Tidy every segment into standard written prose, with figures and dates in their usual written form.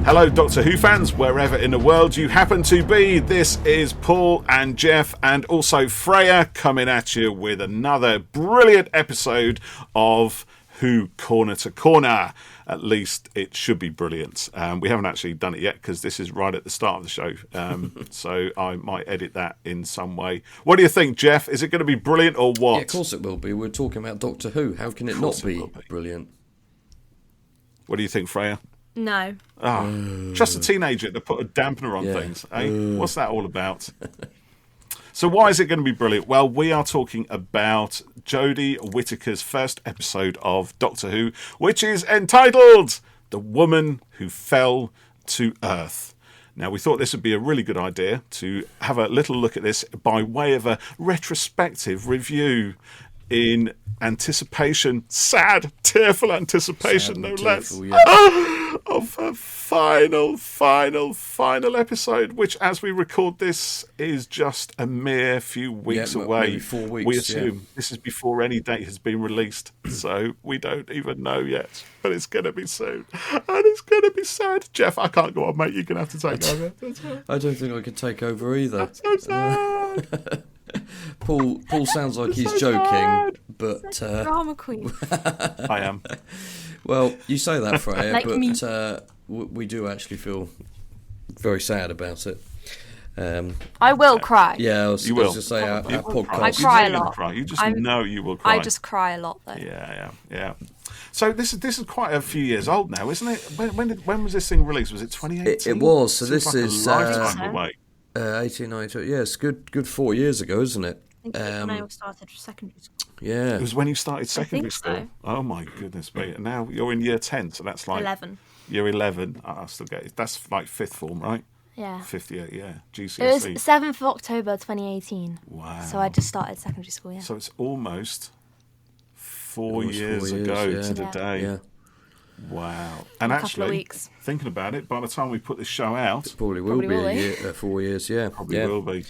Hello, Doctor Who fans, wherever in the world you happen to be. This is Paul and Geoff and also Freya coming at you with another brilliant episode of Who Corner to Corner. At least it should be brilliant. We haven't actually done it yet because this is right at the start of the show. So I might edit that in some way. What do you think, Geoff? Is it going to be brilliant or what? Yeah, of course it will be. We're talking about Doctor Who. How can it not be brilliant? What do you think, Freya? No. Oh, just a teenager to put a dampener on things. Eh? What's that all about? So why is it going to be brilliant? Well, we are talking about Jodie Whittaker's first episode of Doctor Who, which is entitled The Woman Who Fell to Earth. Now, we thought this would be a really good idea to have a little look at this by way of a retrospective review in anticipation, sad, tearful anticipation, no less, of a final episode, which, as we record this, is just a mere few weeks away. Maybe 4 weeks. We assume this is before any date has been released, so we don't even know yet. But it's going to be soon, and it's going to be sad. Geoff, I can't go on, mate. You're going to have to take over. I don't think I could take over either. That's so sad. Paul sounds like he's so joking, sad. but Drama queen. I am. Well, you say that, Freya, Like but me. We do actually feel very sad about it. I will cry. Yeah, I was You going will. to say our podcast. I cry a You know lot. cry. You just know you will cry. I just cry a lot, though. Yeah. So this is quite a few years old now, isn't it? When was this thing released? Was it 2018? It was. So Seems this like is a lifetime away. 18, 19. Yeah, it's good 4 years ago, isn't it? I think it was when I started secondary school. Yeah. It was when you started secondary school. so. Oh my goodness me! And now you're in year 10, so that's like 11. Year 11. I still get it. That's like fifth form, right? Yeah. 58, yeah. It was GCSE. 7th of October 2018. Wow. So I just started secondary school, yeah. So it's almost 4 Almost years 4 years, ago yeah. to the Yeah. day. Yeah. Wow. And A couple of actually, weeks. thinking about it, by the time we put this show out, Probably will Probably be will a be. year, 4 years, yeah. probably will be.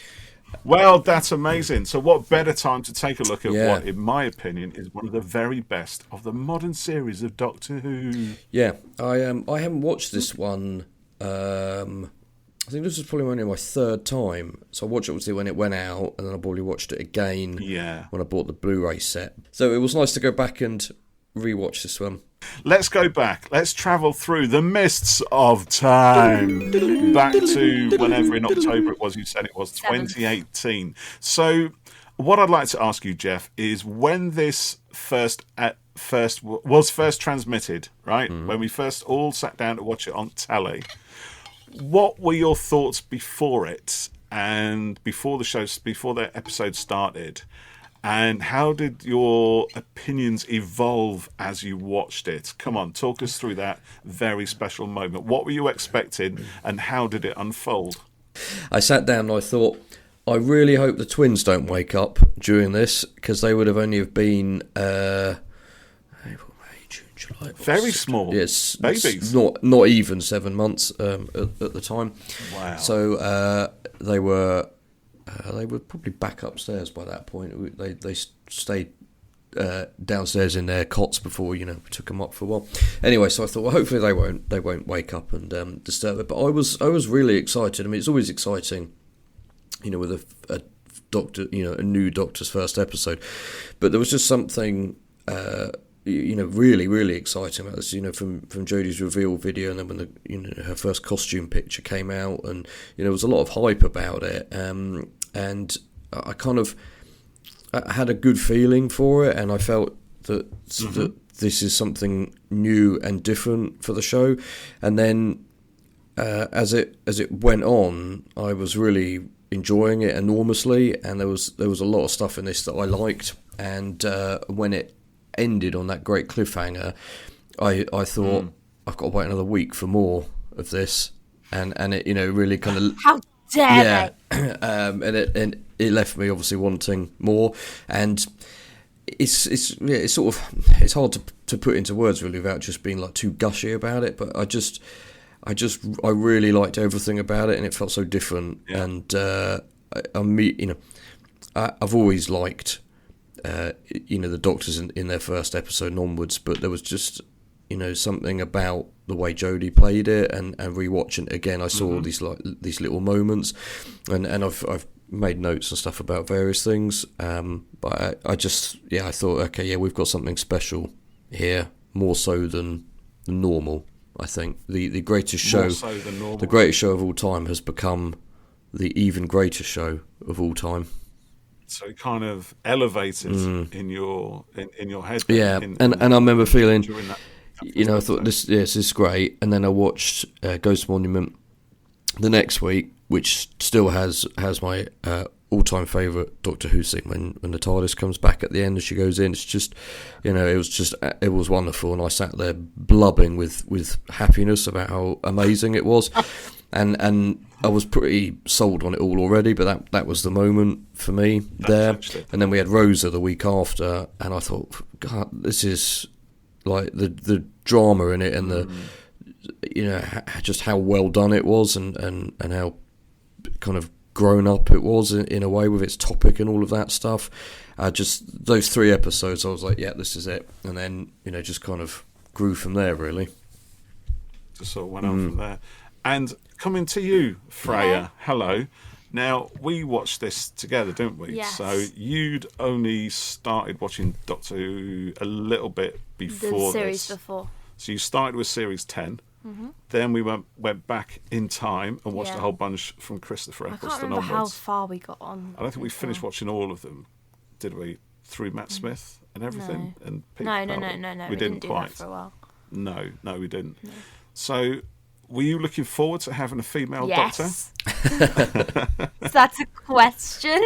Well, that's amazing. So what better time to take a look at what, in my opinion, is one of the very best of the modern series of Doctor Who. Yeah, I haven't watched this one. I think this was probably only my third time. So I watched it obviously when it went out, and then I probably watched it again when I bought the Blu-ray set. So it was nice to go back and rewatch this one. Let's go back. Let's travel through the mists of time. Back to whenever in October it was, you said it was 2018. So what I'd like to ask you, Geoff, is when this was first transmitted, right? When we first all sat down to watch it on telly, what were your thoughts before it and before the episode started? And how did your opinions evolve as you watched it? Come on, talk us through that very special moment. What were you expecting and how did it unfold? I sat down and I thought, I really hope the twins don't wake up during this, because they would have only have been April, May, June, July. Very small. Yes, babies. Not even 7 months at the time. Wow. So they were probably back upstairs by that point. They stayed downstairs in their cots before we took them up for a while. Anyway, so I thought, well, hopefully they won't wake up and disturb it. But I was really excited. I mean, it's always exciting, with a doctor, a new Doctor's first episode. But there was just something, really, really exciting about this. From Jodie's reveal video, and then when her first costume picture came out, and there was a lot of hype about it. And I I had a good feeling for it, and I felt that that this is something new and different for the show. And then as it went on, I was really enjoying it enormously, and there was a lot of stuff in this that I liked. And when it ended on that great cliffhanger, I thought I've got to wait another week for more of this, and it really kind of how dare they? And it left me obviously wanting more, and it's hard to put into words really without just being like too gushy about it. But I really liked everything about it, and it felt so different. Yeah. And I've always liked the Doctors in their first episode and onwards, but there was just something about the way Jodie played it, and rewatching it again, I saw all these little moments, and I've made notes and stuff about various things. But I thought, okay, yeah, we've got something special here, more so than normal. I think the greatest show, the greatest show of all time, has become the even greater show of all time. So it kind of elevated in your head. Yeah, and I remember feeling, I thought this is great, and then I watched Ghost Monument the next week, which still has my all-time favourite Doctor Who scene when the TARDIS comes back at the end and she goes in. It's just, it was wonderful, and I sat there blubbing with happiness about how amazing it was, and I was pretty sold on it all already, but that was the moment for me there. And then we had Rosa the week after, and I thought, God, this is like the drama in it, and the just how well done it was, and how kind of grown up it was in a way with its topic and all of that stuff. Just those 3 episodes, I was like, yeah, this is it. And then just kind of grew from there, really. Just sort of went on from there. And coming to you, Freya, hello. Now, we watched this together, didn't we? Yes. So you'd only started watching Doctor Who a little bit before the series this. before. So you started with series 10. Then we went back in time and watched a whole bunch from Christopher I Eccleston can't remember onwards. how far we got on. I don't think we finished watching all of them, did we? Through Matt Smith and everything? No. And Peter No. Capaldi? We didn't do quite. that for a while. No, we didn't. No. So, were you looking forward to having a female doctor? Yes. Is that a question?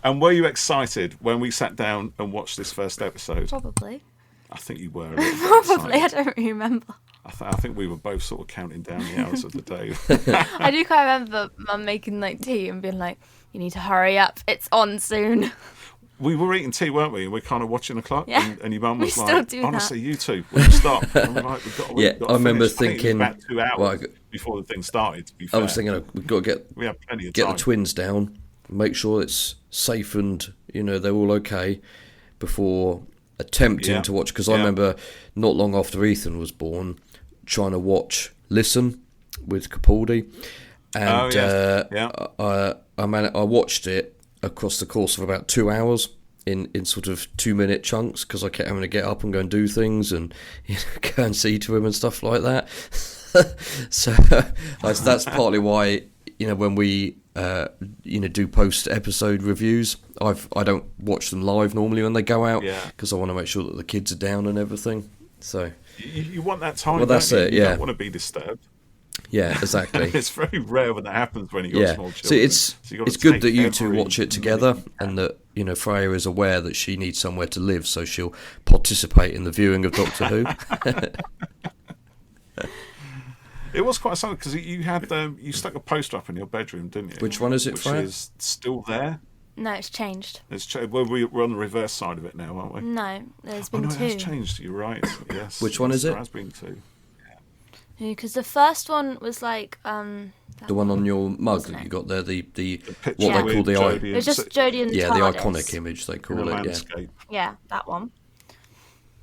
And were you excited when we sat down and watched this first episode? Probably. I think you were. A little bit Probably. I excited. don't really remember. I think we were both sort of counting down the hours of the day. I do quite remember Mum making tea and being like, "You need to hurry up. It's on soon." We were eating tea, weren't we? And we're kind of watching the clock. Yeah. And your mum was We still like, do honestly, you two, we'll stop. And we're like, we've got to I remember finish. I think it thinking, was about 2 hours before the thing started, to be fair. I was thinking, we've got to we have plenty of get time. the twins down, make sure it's safe and they're all okay before attempting to watch. Because I remember not long after Ethan was born, trying to watch Listen with Capaldi, and I watched it across the course of about 2 hours in sort of 2-minute chunks, because I kept having to get up and go and do things and go and see to him and stuff like that. So that's partly why when we do post episode reviews, I don't watch them live normally when they go out, because I want to make sure that the kids are down and everything. So you want that time. Well, that's don't you? it. You Yeah, don't want to be disturbed. Yeah, exactly. It's very rare when that happens when you got small children. So it's good that you two watch it together, and that Freya is aware that she needs somewhere to live, so she'll participate in the viewing of Doctor Who. It was quite something, because you had you stuck a poster up in your bedroom, didn't you? Which one is it, Which Freya? is still there. No, it's changed. We're on the reverse side of it now, aren't we? No, there's been 2. It has changed. You're right. Yes. Which one is it? There has been 2. Because the first one was like the one on your mug that you got there, the what picture they call the eye. It was just Jodie and the TARDIS. iconic image they call it. Landscape. Yeah, that one.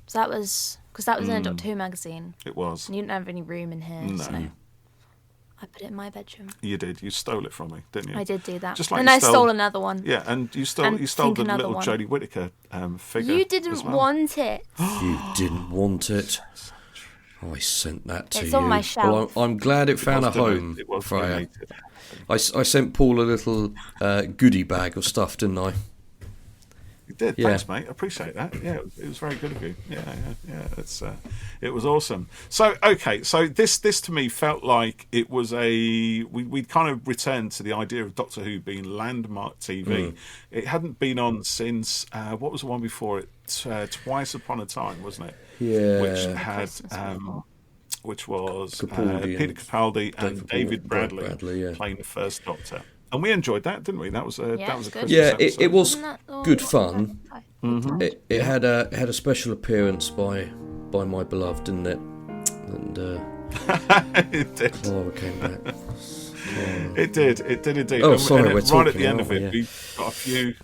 So that was because that was in a Doctor Who magazine. It was. And you didn't have any room in here, No. so I put it in my bedroom. You did. You stole it from me, didn't you? I did do that. Just like and I stole another one. Yeah, and you stole And the another little one. Jodie Whittaker figure. You didn't as well. want it. You didn't want it. I sent that to It's you. on my shelf. Well, I'm glad it found a home, Freya. I sent Paul a little goodie bag of stuff, didn't I? You did. Yeah. Thanks, mate. I appreciate that. Yeah, it was very good of you. Yeah. It was awesome. So, okay, so this to me felt like it was we'd kind of returned to the idea of Doctor Who being landmark TV. It hadn't been on since what was the one before it? Twice Upon a Time, wasn't it? Yeah. Which was Capaldi Peter Capaldi and David Bradley, Bradley, playing the first Doctor. And we enjoyed that, didn't we? That was a Yeah, it was a good. Christmas Yeah, episode. it was Isn't that all good what fun. happened? It had a special appearance by my beloved, didn't it? And It did. Clara came back. It did indeed. Oh, And sorry, then we're right at talking, the end of aren't it, we? we got a few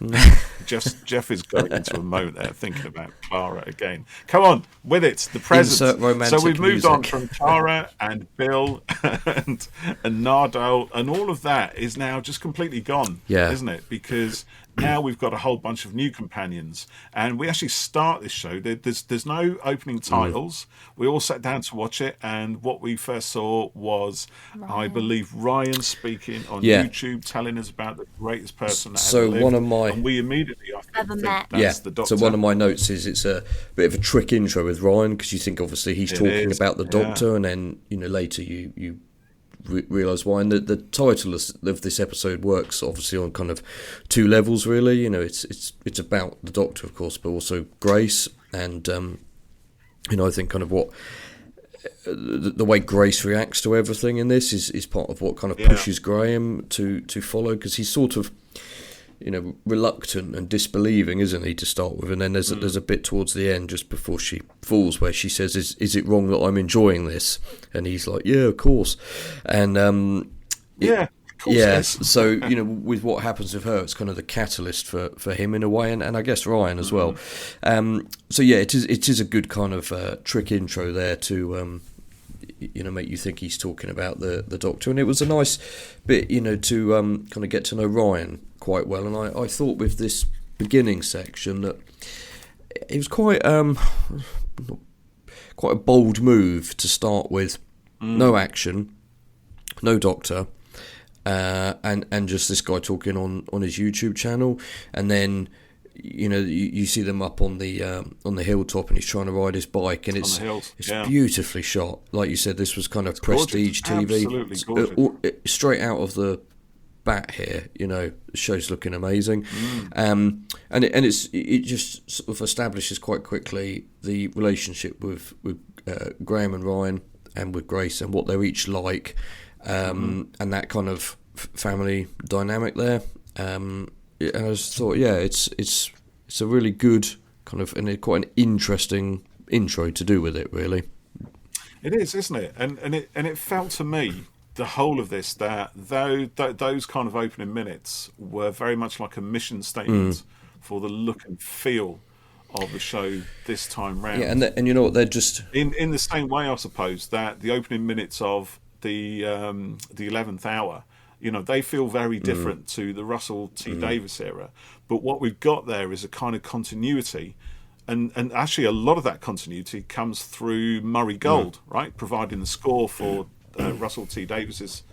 Jeff is going into a moment there, thinking about Clara again. Come on, with it, the present. Insert romantic So we've moved music. on from Clara and Bill and Nardo, and all of that is now just completely gone, isn't it? Because now we've got a whole bunch of new companions, and we actually start this show. There's no opening titles. We all sat down to watch it, and what we first saw was, I believe, Ryan speaking on YouTube, telling us about the greatest person that ever lived. And we immediately, I think that's the Doctor. So one of my notes is it's a bit of a trick intro with Ryan, because you think obviously he's talking about the Doctor, and then later you realise why. And the title of this episode works obviously on kind of two levels, really. It's about the Doctor, of course, but also Grace, and I think kind of what the way Grace reacts to everything in this is part of what kind of pushes Graham to follow, because he's sort of reluctant and disbelieving, isn't he, to start with? And then there's a bit towards the end, just before she falls, where she says, "Is it wrong that I'm enjoying this?" And he's like, "Yeah, of course." And so with what happens with her, it's kind of the catalyst for him in a way, and I guess Ryan as well. So it is a good kind of trick intro there to make you think he's talking about the Doctor, and it was a nice bit to kind of get to know Ryan quite well. And I thought with this beginning section that it was quite a bold move to start with. No action, no Doctor, and just this guy talking on his YouTube channel, and then you see them up on the hilltop, and he's trying to ride his bike, and it's beautifully shot. Like you said, this was kind of prestige TV. Absolutely gorgeous. Straight out of the bat here, the show's looking amazing. And it just sort of establishes quite quickly the relationship with Graham and Ryan, and with Grace, and what they're each like, and that kind of family dynamic there. And I just thought, it's a really good kind of, and quite an interesting intro to do with it, really. It is, isn't it? And it felt to me, the whole of this, that those kind of opening minutes were very much like a mission statement for the look and feel of the show this time round. Yeah, and you know what, they're just in the same way, I suppose, that the opening minutes of the 11th hour, they feel very different to the Russell T Davies era. But what we've got there is a kind of continuity, and actually a lot of that continuity comes through Murray Gold, right, providing the score for Russell T Davies's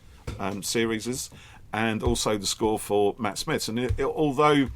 series, and also the score for Matt Smith's. And although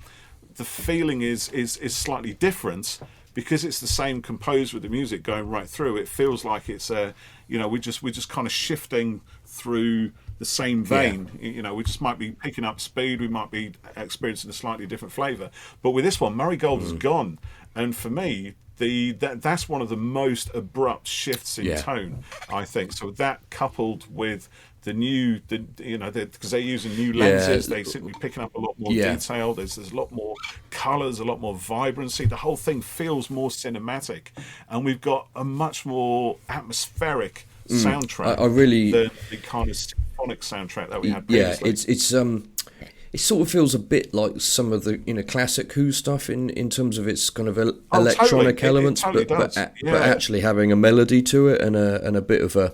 the feeling is slightly different, because it's the same composer with the music going right through, it feels like it's we're just kind of shifting through the same vein. We just might be picking up speed, we might be experiencing a slightly different flavour. But with this one, Murray Gold is gone, and for me, that's one of the most abrupt shifts in tone, I think. So that, coupled with the new, because they're using new lenses, they seem to be picking up a lot more detail. There's a lot more colours, a lot more vibrancy. The whole thing feels more cinematic, and we've got a much more atmospheric soundtrack. I really than the kind of symphonic soundtrack that we had previously. It sort of feels a bit like some of the classic Who stuff in terms of its kind of electronic elements, but actually having a melody to it, and a bit of a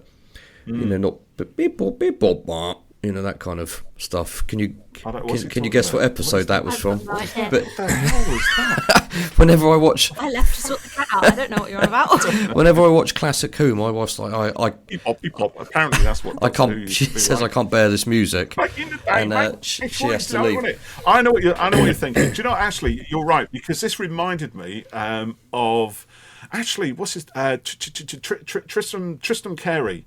not beep bop beep bop bop, that kind of stuff. Can you guess what episode that was from? No idea. But What the hell was that? whenever I watch, I left to sort the cat out. I don't know what you're on about. whenever I watch classic Who, my wife's like, Beep bop, beep bop. Apparently that's what I Doctor Who can't. used She to be says like. I can't bear this music, Back in the day, and mate, she before has it's to done, leave. wasn't it? I know what you're thinking. Do you know? Actually, you're right, because this reminded me of what's his Tristram Carey,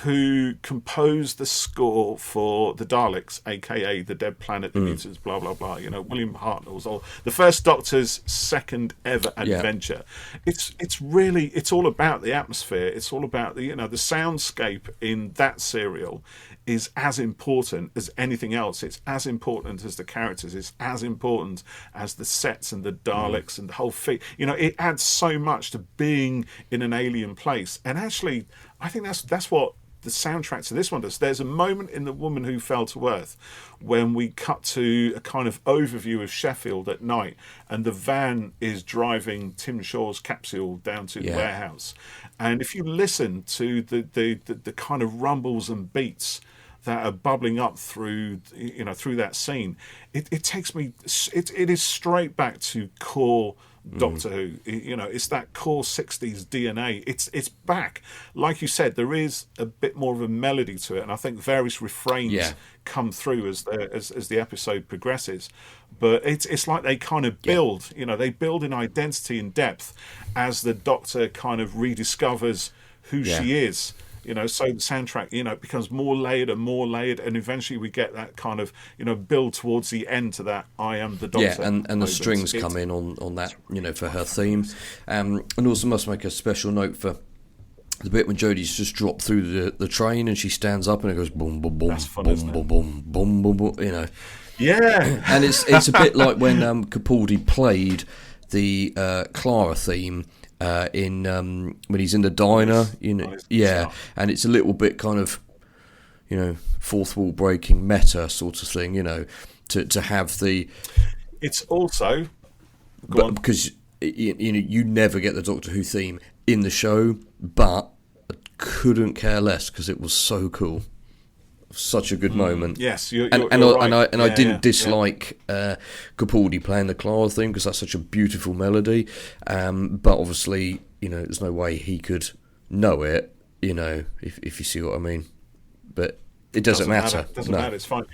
who composed the score for the Daleks, aka the Dead Planet, the Mutants, blah blah blah. William Hartnell's, or the first Doctor's second ever adventure. It's really, it's all about the atmosphere. It's all about the soundscape in that serial is as important as anything else. It's as important as the characters. It's as important as the sets and the Daleks and the whole thing. It adds so much to being in an alien place. And actually, I think that's what the soundtrack to this one does. There's a moment in The Woman Who Fell to Earth when we cut to a kind of overview of Sheffield at night, and the van is driving Tim Shaw's capsule down to the warehouse. And if you listen to the kind of rumbles and beats that are bubbling up through that scene, it takes me. It is straight back to core Doctor Who. It's that core 60s DNA. It's back. Like you said, there is a bit more of a melody to it, and I think various refrains come through as the episode progresses. But it's like they kind of build. They build in identity and depth as the Doctor kind of rediscovers who she is. So the soundtrack, becomes more layered, and eventually we get that kind of, build towards the end to that I am the Doctor. Yeah, and the strings come in on that, for her theme. And also must make a special note for the bit when Jodie's just dropped through the train and she stands up and it goes boom, boom, boom, boom, boom, boom, boom, boom, boom, Yeah. And it's a bit like when Capaldi played the Clara theme when he's in the diner, and it's a little bit kind of, fourth wall breaking meta sort of thing, to have the. It's also, because you never get the Doctor Who theme in the show, but I couldn't care less because it was so cool. Such a good moment. Yes, you're right. I didn't dislike Capaldi Capaldi playing the Clara theme because that's such a beautiful melody. But obviously, there's no way he could know it. If you see what I mean. But it doesn't matter. It doesn't matter. It's fine.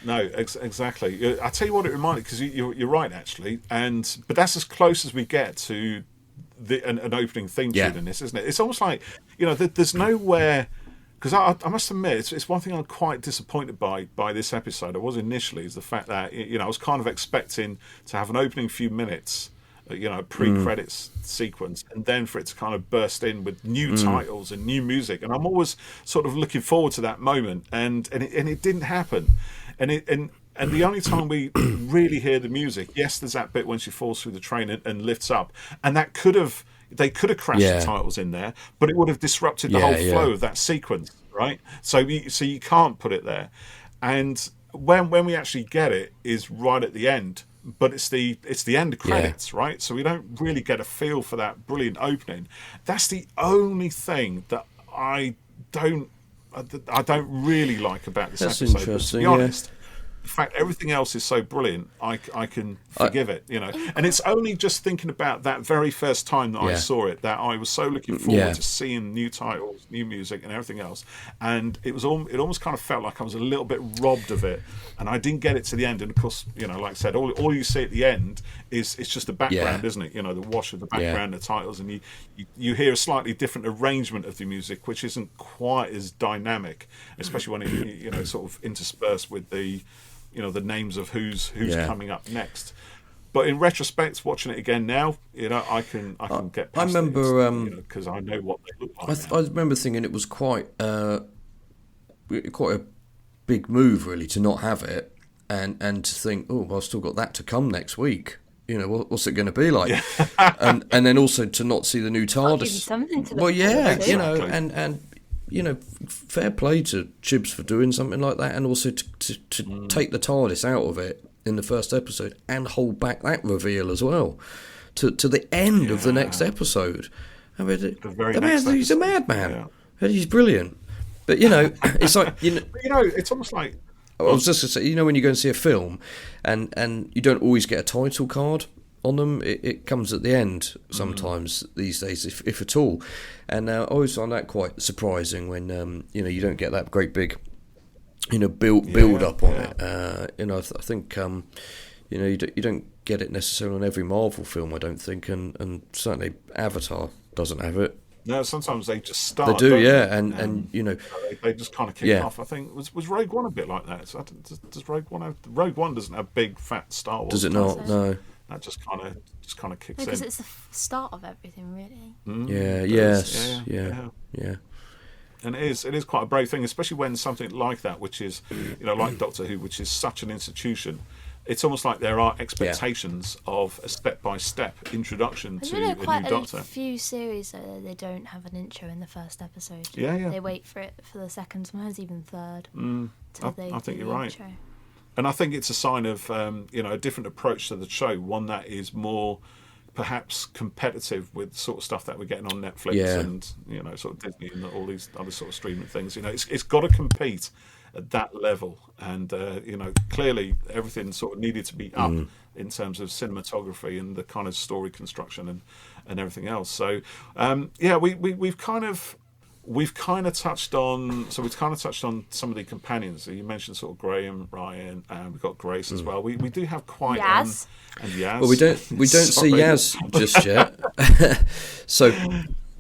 No, exactly. I tell you what, it reminded, because you're right actually, but that's as close as we get to an opening theme tune in this, isn't it? It's almost like there's nowhere. Because I must admit, it's one thing I'm quite disappointed by this episode. I was initially, is the fact that I was kind of expecting to have an opening few minutes, pre-credits sequence, and then for it to kind of burst in with new titles and new music. And I'm always sort of looking forward to that moment, and it didn't happen. And the only time we really hear the music, yes, there's that bit when she falls through the train and lifts up, and that could have. They could have crashed the titles in there, but it would have disrupted the whole flow of that sequence, right? So you can't put it there. And when we actually get it is right at the end, but it's the end of credits, right? So we don't really get a feel for that brilliant opening. That's the only thing that I don't really like about this episode. That's interesting. To be honest, the fact everything else is so brilliant, I can forgive it, And it's only just thinking about that very first time that I saw it that I was so looking forward to seeing new titles, new music, and everything else. And it almost kind of felt like I was a little bit robbed of it, and I didn't get it to the end. And of course, like I said, all you see at the end is it's just the background, isn't it? The wash of the background, the titles, and you hear a slightly different arrangement of the music, which isn't quite as dynamic, especially when it sort of interspersed with the names of who's coming up next. But in retrospect, watching it again now, I can get past I remember because I know what they look like. I remember thinking it was quite a big move, really, to not have it, and to think, oh, well, I've still got that to come next week. What's it going to be like? Yeah. and then also to not see the new TARDIS. Fair play to Chibs for doing something like that, and also to take the TARDIS out of it in the first episode and hold back that reveal as well to the end of the next episode. I mean, he's a madman. Yeah. He's brilliant. But it's like it's almost like. I was just going to say, when you go and see a film, and you don't always get a title card on them, it comes at the end sometimes these days, if at all. And I always find that quite surprising when you don't get that great big build up on it. I think you don't get it necessarily on every Marvel film, I don't think, and certainly Avatar doesn't have it. No, sometimes they just start. They do, and they just kind of kick off. I think was Rogue One a bit like that? So does Rogue One Rogue One doesn't have big fat Star Wars? Does it not? No. That just kind of kicks in. Because it's the start of everything, really. Yeah. And it is quite a brave thing, especially when something like that, which is like Doctor Who, which is such an institution, it's almost like there are expectations of a step-by-step introduction to a quite new Doctor. a few series though, they don't have an intro in the first episode. Yeah. They wait for it for the second, sometimes even third. I think you're right. Intro. And I think it's a sign of a different approach to the show, one that is more perhaps competitive with the sort of stuff that we're getting on Netflix and sort of Disney and all these other sort of streaming things. It's got to compete at that level, and clearly everything sort of needed to be up in terms of cinematography and the kind of story construction and everything else. So we've kind of touched on some of the companions. So you mentioned sort of Graham, Ryan, and we've got Grace as well. We do have quite Yaz. And Yaz. Well, we don't see Yaz just yet. So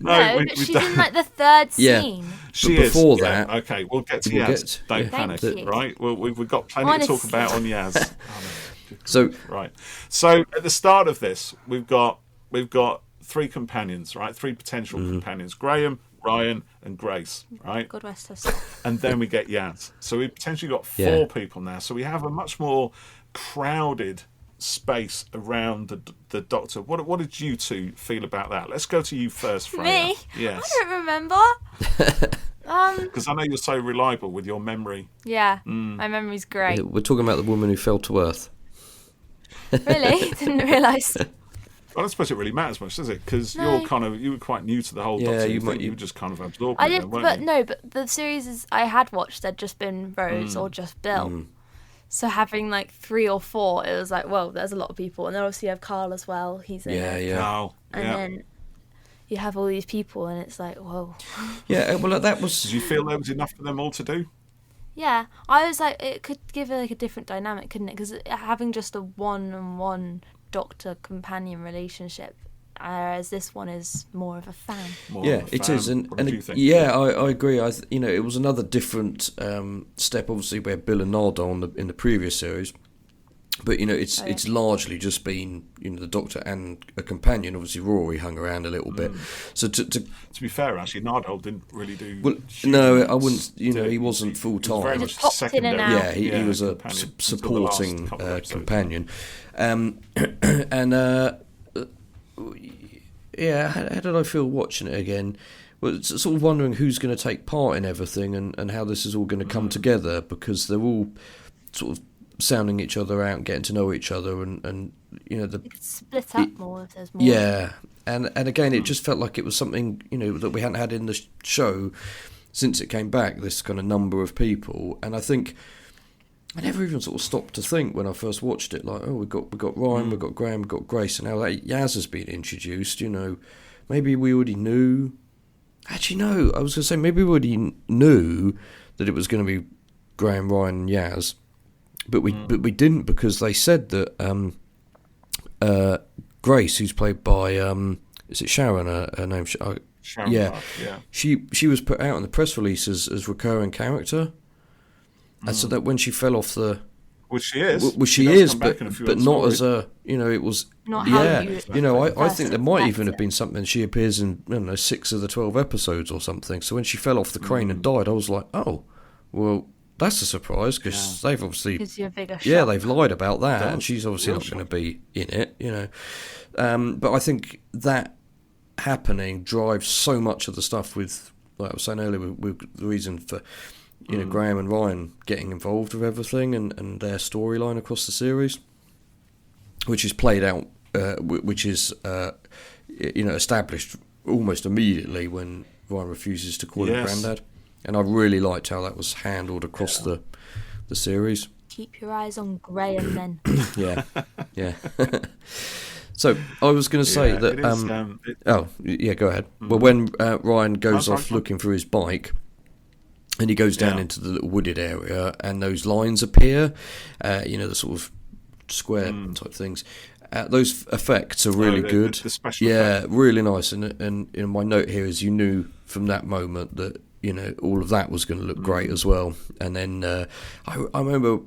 no, but she's in like the third scene. She is. Before that, okay, we'll get to Yaz. Don't panic, right? We've got plenty to talk about on Yaz. So at the start of this, we've got three companions, right? Three potential companions: Graham, Ryan, and Grace, right? God rest her soul. And then we get Yaz. So we've potentially got four people now. So we have a much more crowded space around the Doctor. What did you two feel about that? Let's go to you first, Freya. Me? Yes. I don't remember. Because I know you're so reliable with your memory. Yeah, my memory's great. We're talking about the woman who fell to earth. Really? Didn't realise. I don't suppose it really matters much, does it? Because you were quite new to the whole Doctor. You were just kind of absorbed. I did, but the series I had watched had just been Rose or just Bill. So having like 3 or 4, it was like, well, there's a lot of people, and then obviously you have Carl as well. He's in it. Carl. And then you have all these people, and it's like, whoa. Yeah, well, that was. Did you feel there was enough for them all to do? Yeah, I was like, it could give like a different dynamic, couldn't it? Because having just a one-on-one Doctor companion relationship, whereas this one is more of a fan. It is, and I agree. It was another different step, obviously, where Bill and Nardole in the previous series, but it's largely just been the Doctor and a companion. Obviously, Rory hung around a little bit. So to be fair, actually, Nardole didn't really do. Well, no, I wouldn't. He wasn't full time. Very much secondary. Yeah, he was a supporting companion. How did I feel watching it again? Well, sort of wondering who's going to take part in everything and how this is all going to come together, because they're all sort of sounding each other out and getting to know each other, and it's split up more if there's more. Yeah, and again, it just felt like it was something that we hadn't had in the show since it came back. This kind of number of people, and I think I never even sort of stopped to think when I first watched it, like, oh, we got Ryan, we got Graham, we got Grace, and now that Yaz has been introduced, maybe we already knew. Actually, no, I was going to say maybe we already knew that it was going to be Graham, Ryan, and Yaz, but we didn't, because they said that Grace, who's played by is it Sharon? Her name? Sharon. Yeah. She was put out in the press release as recurring character. And so that when she fell off the... Which she is. Well, she is, but not as a... it was... Not how you... I think there might even have been something. She appears in, 6 of the 12 episodes or something. So when she fell off the crane and died, I was like, oh, well, that's a surprise, because they've obviously... Gives you a bigger shock. Yeah, they've lied about that, and she's obviously not going to be in it, But I think that happening drives so much of the stuff with, like I was saying earlier, with the reason for... Graham and Ryan getting involved with everything and their storyline across the series, which is played out, which is established almost immediately when Ryan refuses to call him Grandad, and I really liked how that was handled across the series. Keep your eyes on Graham then. Yeah. So I was going to say that. Go ahead. Well, when Ryan goes off looking for his bike. And he goes down into the little wooded area, and those lines appear, the sort of square type things. Those effects are really good. The special effect. Really nice. And my note here is, you knew from that moment that all of that was going to look great as well. And then I remember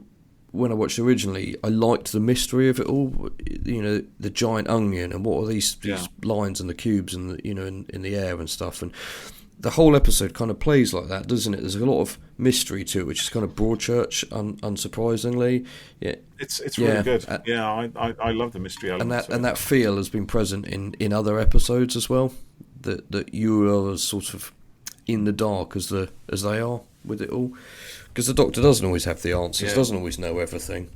when I watched originally, I liked the mystery of it all. The giant onion and what are these lines and the cubes and in the air and stuff. And the whole episode kind of plays like that, doesn't it? There's a lot of mystery to it, which is kind of Broadchurch, unsurprisingly. Yeah, it's really good. I love the mystery element. And that feel has been present in other episodes as well. That you are sort of in the dark as they are with it all, because the Doctor doesn't always have the answers, doesn't always know everything.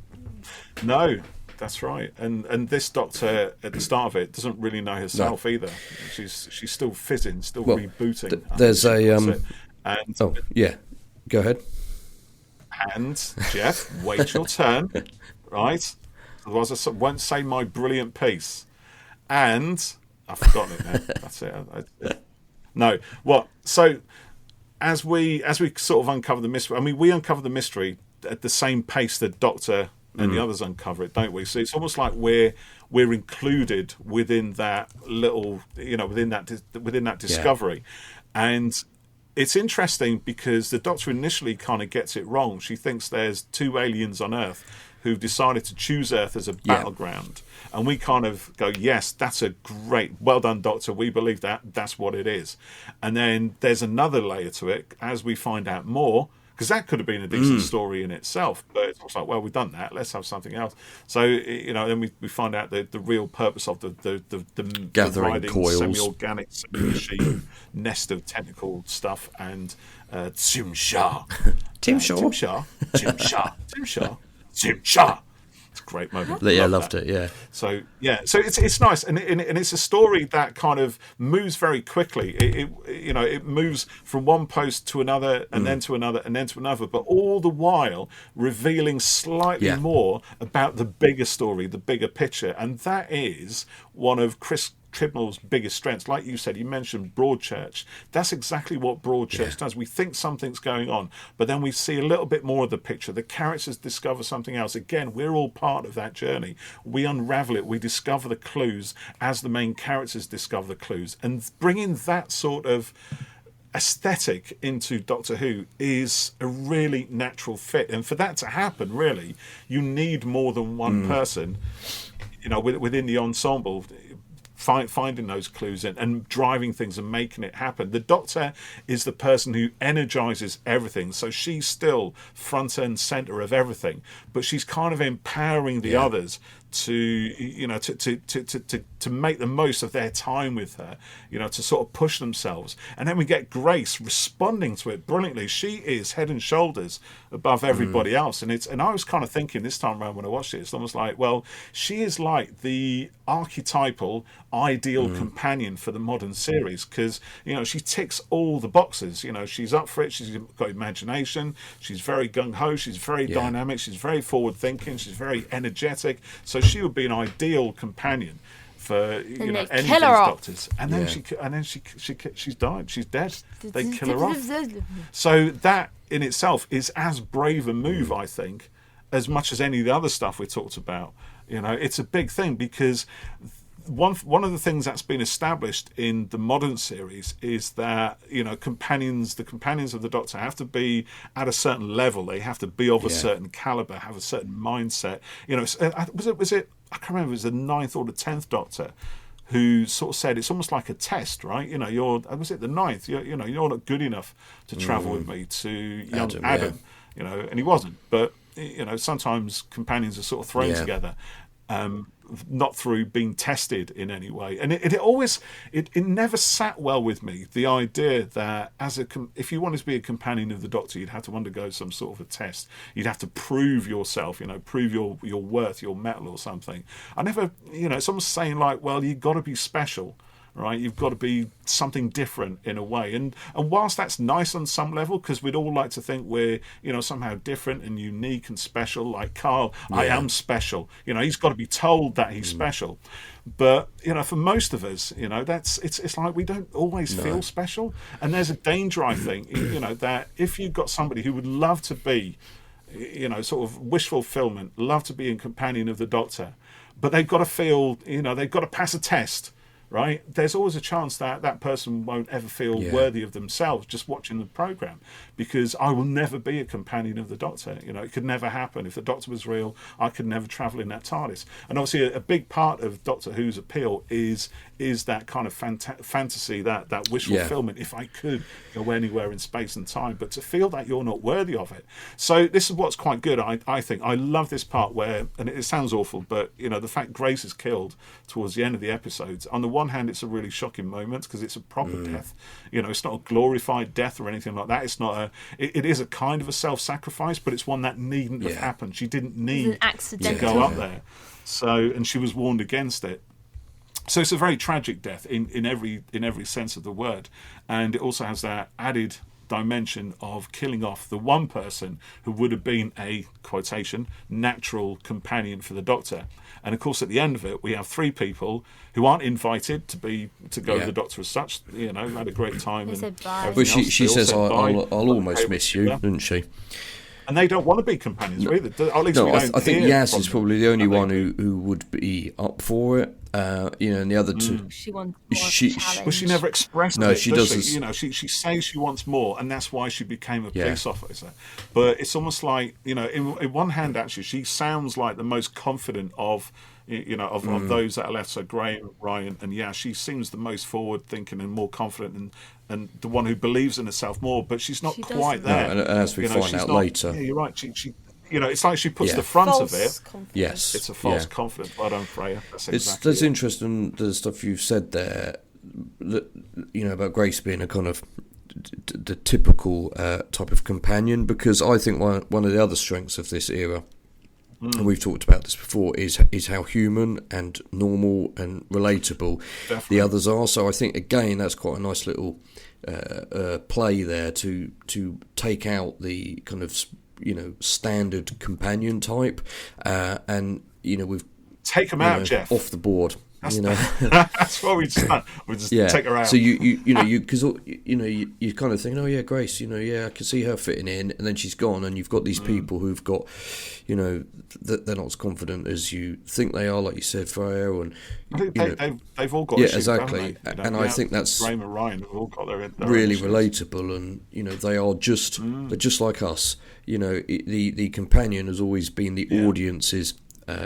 No. That's right, and this Doctor at the start of it doesn't really know herself either. She's still fizzing, still rebooting. There's go ahead. And Geoff, wait your turn, right? Otherwise, I won't say my brilliant piece. And I've forgotten it now. That's it. No, what? So as we sort of uncover the mystery, I mean, we uncover the mystery at the same pace that Doctor and the others uncover it, don't we? So it's almost like we're included within that little, within that discovery. And it's interesting because the Doctor initially kind of gets it wrong. She thinks there's 2 aliens on Earth who've decided to choose Earth as a battleground. And we kind of go, yes, that's a great, well done, Doctor. We believe that's what it is. And then there's another layer to it as we find out more, because that could have been a decent story in itself, but it's like, well, we've done that. Let's have something else. So then we find out the real purpose of the gathering coils, semi-organic, semi-machine nest of technical stuff, and Tim Shah. It's a great moment. Yeah, I loved it. Yeah. So it's nice, and it's a story that kind of moves very quickly. It moves from one post to another, and then to another, and then to another, but all the while revealing slightly more about the bigger story, the bigger picture, and that is one of Chris Chibnall's biggest strengths. Like you said, you mentioned Broadchurch. That's exactly what Broadchurch does. We think something's going on, but then we see a little bit more of the picture. The characters discover something else. Again, we're all part of that journey. We unravel it. We discover the clues as the main characters discover the clues. And bringing that sort of aesthetic into Doctor Who is a really natural fit. And for that to happen, really, you need more than one person, within the ensemble, finding those clues and driving things and making it happen. The Doctor is the person who energizes everything, so she's still front and center of everything, but she's kind of empowering the others to make the most of their time with her, to sort of push themselves. And then we get Grace responding to it brilliantly. She is head and shoulders above everybody else. And I was kind of thinking this time around when I watched it, it's almost like, well, she is like the archetypal ideal companion for the modern series, because she ticks all the boxes. She's up for it, she's got imagination, she's very gung-ho, she's very dynamic, she's very forward thinking, she's very energetic. So she would be an ideal companion for any of these Doctors. And then she's died. She's dead. They kill her off. So that in itself is as brave a move, I think, as much as any of the other stuff we talked about. It's a big thing, because one of the things that's been established in the modern series is that the companions of the Doctor have to be at a certain level. They have to be of a certain caliber, have a certain mindset. Was it? I can't remember. It was the 9th or the 10th Doctor who sort of said it's almost like a test, right? Was it the 9th? You're not good enough to travel with me to young Adam. And he wasn't. But sometimes companions are sort of thrown together. Not through being tested in any way, and it never sat well with me, the idea that if you wanted to be a companion of the Doctor, you'd have to undergo some sort of a test. You'd have to prove yourself, prove your worth, your mettle or something. I never, it's almost saying like, well, you've got to be special, right? You've got to be something different in a way. And whilst that's nice on some level, because we'd all like to think we're, somehow different and unique and special, like Carl, I am special. He's got to be told that he's special. But, for most of us, it's like we don't always feel special. And there's a danger, I think, that if you've got somebody who would love to be, sort of wish fulfillment, love to be a companion of the Doctor, but they've got to feel, they've got to pass a test right, there's always a chance that that person won't ever feel worthy of themselves just watching the program, because I will never be a companion of the Doctor. You know, it could never happen. If the Doctor was real, I could never travel in that TARDIS. And obviously a big part of Doctor Who's appeal is that kind of fantasy, that wish fulfillment. If I could go anywhere in space and time, but to feel that you're not worthy of it. So this is what's quite good, I think. I love this part where, and it sounds awful, but you know, the fact Grace is killed towards the end of the episodes, on the one hand it's a really shocking moment because it's a proper death. You know, it's not a glorified death or anything like that. It's not it is a kind of a self-sacrifice, but it's one that needn't have happened. She didn't need to go up there. So, and she was warned against it. So it's a very tragic death in every sense of the word, and it also has that added dimension of killing off the one person who would have been a, quotation, natural companion for the Doctor. And of course at the end of it we have three people who aren't invited to go with the Doctor as such, you know, had a great time. They said bye. But she says I'll almost miss you, didn't she? And they don't want to be companions either. At least no, I think Yaz is probably the only one who would be up for it. You know, and the other two. She wants more challenge. Well, she never expressed no, it. She doesn't. doesn't. You know, she says she wants more, and that's why she became a police officer. But it's almost like, you know, in one hand, actually, she sounds like the most confident of those that are left. So Graham, Ryan, and she seems the most forward-thinking and more confident, and the one who believes in herself more. But she's not quite there. No, and as we find out later, you're right. She you know, it's like she puts the front false of it. confidence. Yes, it's a false confidence. Well done, Freya. That's interesting. The stuff you've said there, you know, about Grace being a kind of the typical type of companion, because I think one of the other strengths of this era, and we've talked about this before, is how human and normal and relatable the others are. So I think again that's quite a nice little play there to take out the kind of, you know, standard companion type, and you know, we've take them out, Geoff, off the board. That's, you know, that's what we've done. We just take her out. So you know, because you know, you kind of think, oh yeah, Grace, you know, I can see her fitting in, and then she's gone, and you've got these people who've got, you know, they're not as confident as you think they are, like you said, Freya, and they've all got issues, exactly, haven't they? and I think that's Graham and Ryan have all got their really issues. relatable, and you know, they are just they're just like us. You know, the companion has always been the audience's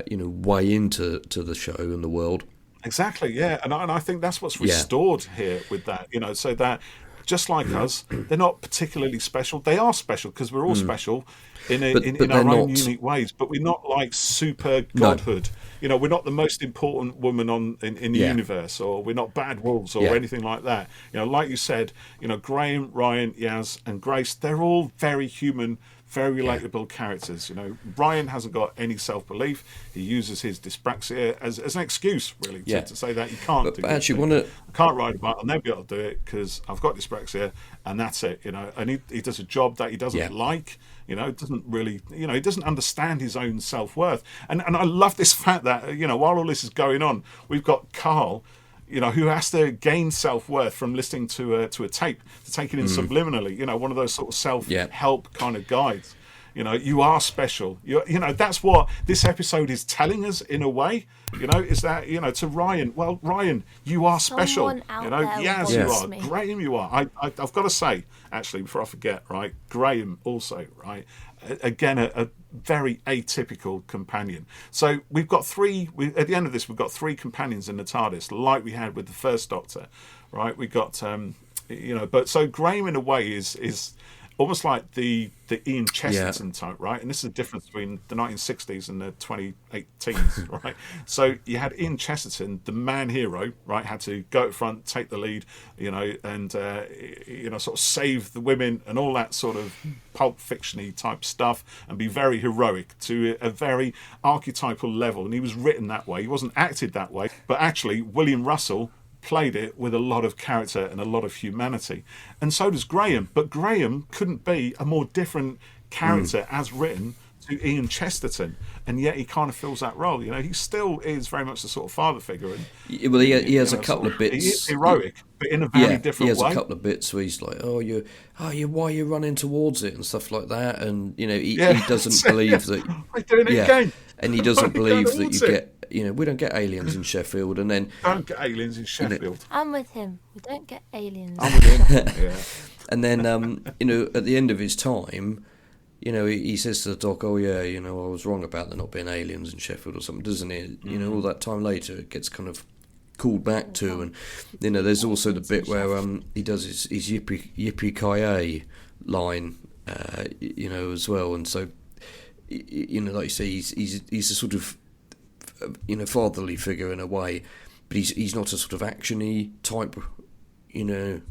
you know, way into the show and the world. Exactly, yeah, and I think that's what's restored here with that, you know, so that just like us, they're not particularly special. They are special because we're all special in our own unique ways, but we're not like super godhood. No. You know, we're not the most important woman in the universe, or we're not bad wolves or anything like that. You know, like you said, you know, Graham, Ryan, Yaz, and Grace, they're all very human, very relatable characters. You know, Ryan hasn't got any self-belief. He uses his dyspraxia as an excuse, really, to say that you can't do it. I can't ride a bike. I'll never be able to do it because I've got dyspraxia, and that's it. You know, and he does a job that he doesn't like. You know, doesn't really. You know, he doesn't understand his own self-worth. And I love this fact that, you know, while all this is going on, we've got Carl, you know, who has to gain self-worth from listening to a tape, to take it in subliminally, you know, one of those sort of self-help kind of guides. You know, you are special. You know, that's what this episode is telling us in a way, you know, is that, you know, to Ryan, well, Ryan, you are special. You know, Yaz, you are. Me. Graham, you are. I've got to say, actually, before I forget, right, Graham also, right, again, a very atypical companion. So we've got at the end of this, we've got three companions in the TARDIS, like we had with the first Doctor, right? We got, you know, but so Graham in a way is almost like the Ian Chesterton type, right? And this is the difference between the 1960s and the 2018s, right? So you had Ian Chesterton, the man hero, right? Had to go up front, take the lead, you know, and you know, sort of save the women and all that sort of pulp fiction-y type stuff, and be very heroic to a very archetypal level. And he was written that way. He wasn't acted that way, but actually William Russell played it with a lot of character and a lot of humanity, and so does Graham. But Graham couldn't be a more different character as written to Ian Chesterton, and yet he kind of fills that role. You know, he still is very much the sort of father figure. And well, he has a couple of bits. He is heroic, but in a very different way. He has a couple of bits where he's like, why are you running towards it and stuff like that, and you know, he doesn't believe that. I'm doing it again. And he doesn't believe that you get we don't get aliens in Sheffield, and then Don't get aliens in Sheffield. I'm with him. We don't get aliens. I'm with him. Yeah. and then at the end of his time, he says to the doc, "Oh yeah, I was wrong about there not being aliens in Sheffield or something," doesn't he? All that time later, it gets kind of called back to, and there's also the bit where he does his yippee ki-yay line, as well, and so like you say, he's a sort of fatherly figure in a way, but he's not a sort of actiony type,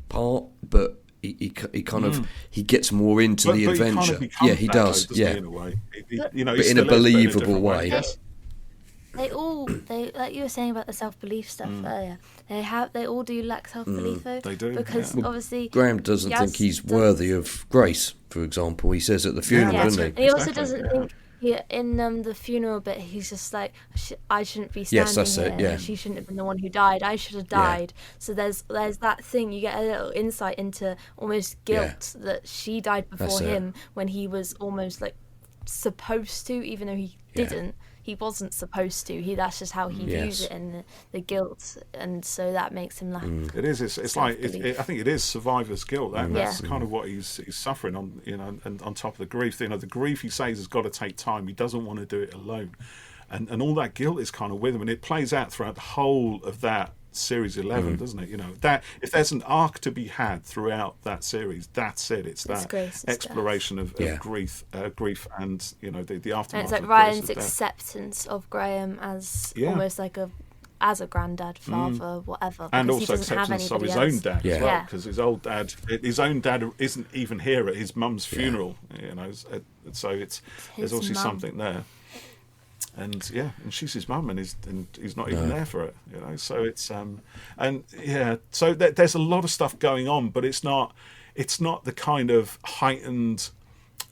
part, but he kind of he gets more into the adventure. He does. Though, in a way. But in a believable way. Yes. They like you were saying about the self-belief stuff earlier. They all do lack self-belief though. They do, because obviously Graham doesn't think he's worthy of grace, for example. He says at the funeral, doesn't he? And he also doesn't think. In the funeral bit, he's just like, I shouldn't be standing here. Yeah. She shouldn't have been the one who died. I should have died. So there's that thing. You get a little insight into almost guilt that she died before him when he was almost like supposed to, even though he didn't. He wasn't supposed to. That's just how he views it, and the guilt, and so that makes him lack. It is. It's like I think it is survivor's guilt. That's kind of what he's suffering on. And on top of the grief, the grief he says has got to take time. He doesn't want to do it alone, and all that guilt is kind of with him, and it plays out throughout the whole of that series 11, doesn't it? That if there's an arc to be had throughout that series, that's it. It's that exploration of grief, and the aftermath. And it's like of Ryan's acceptance of Graham as almost like as a granddad, father, whatever, and also acceptance of his own dad as well, because his own dad isn't even here at his mum's funeral. So there's obviously something there. And she's his mum, and he's not even there for it. So it's so there's a lot of stuff going on, but it's not the kind of heightened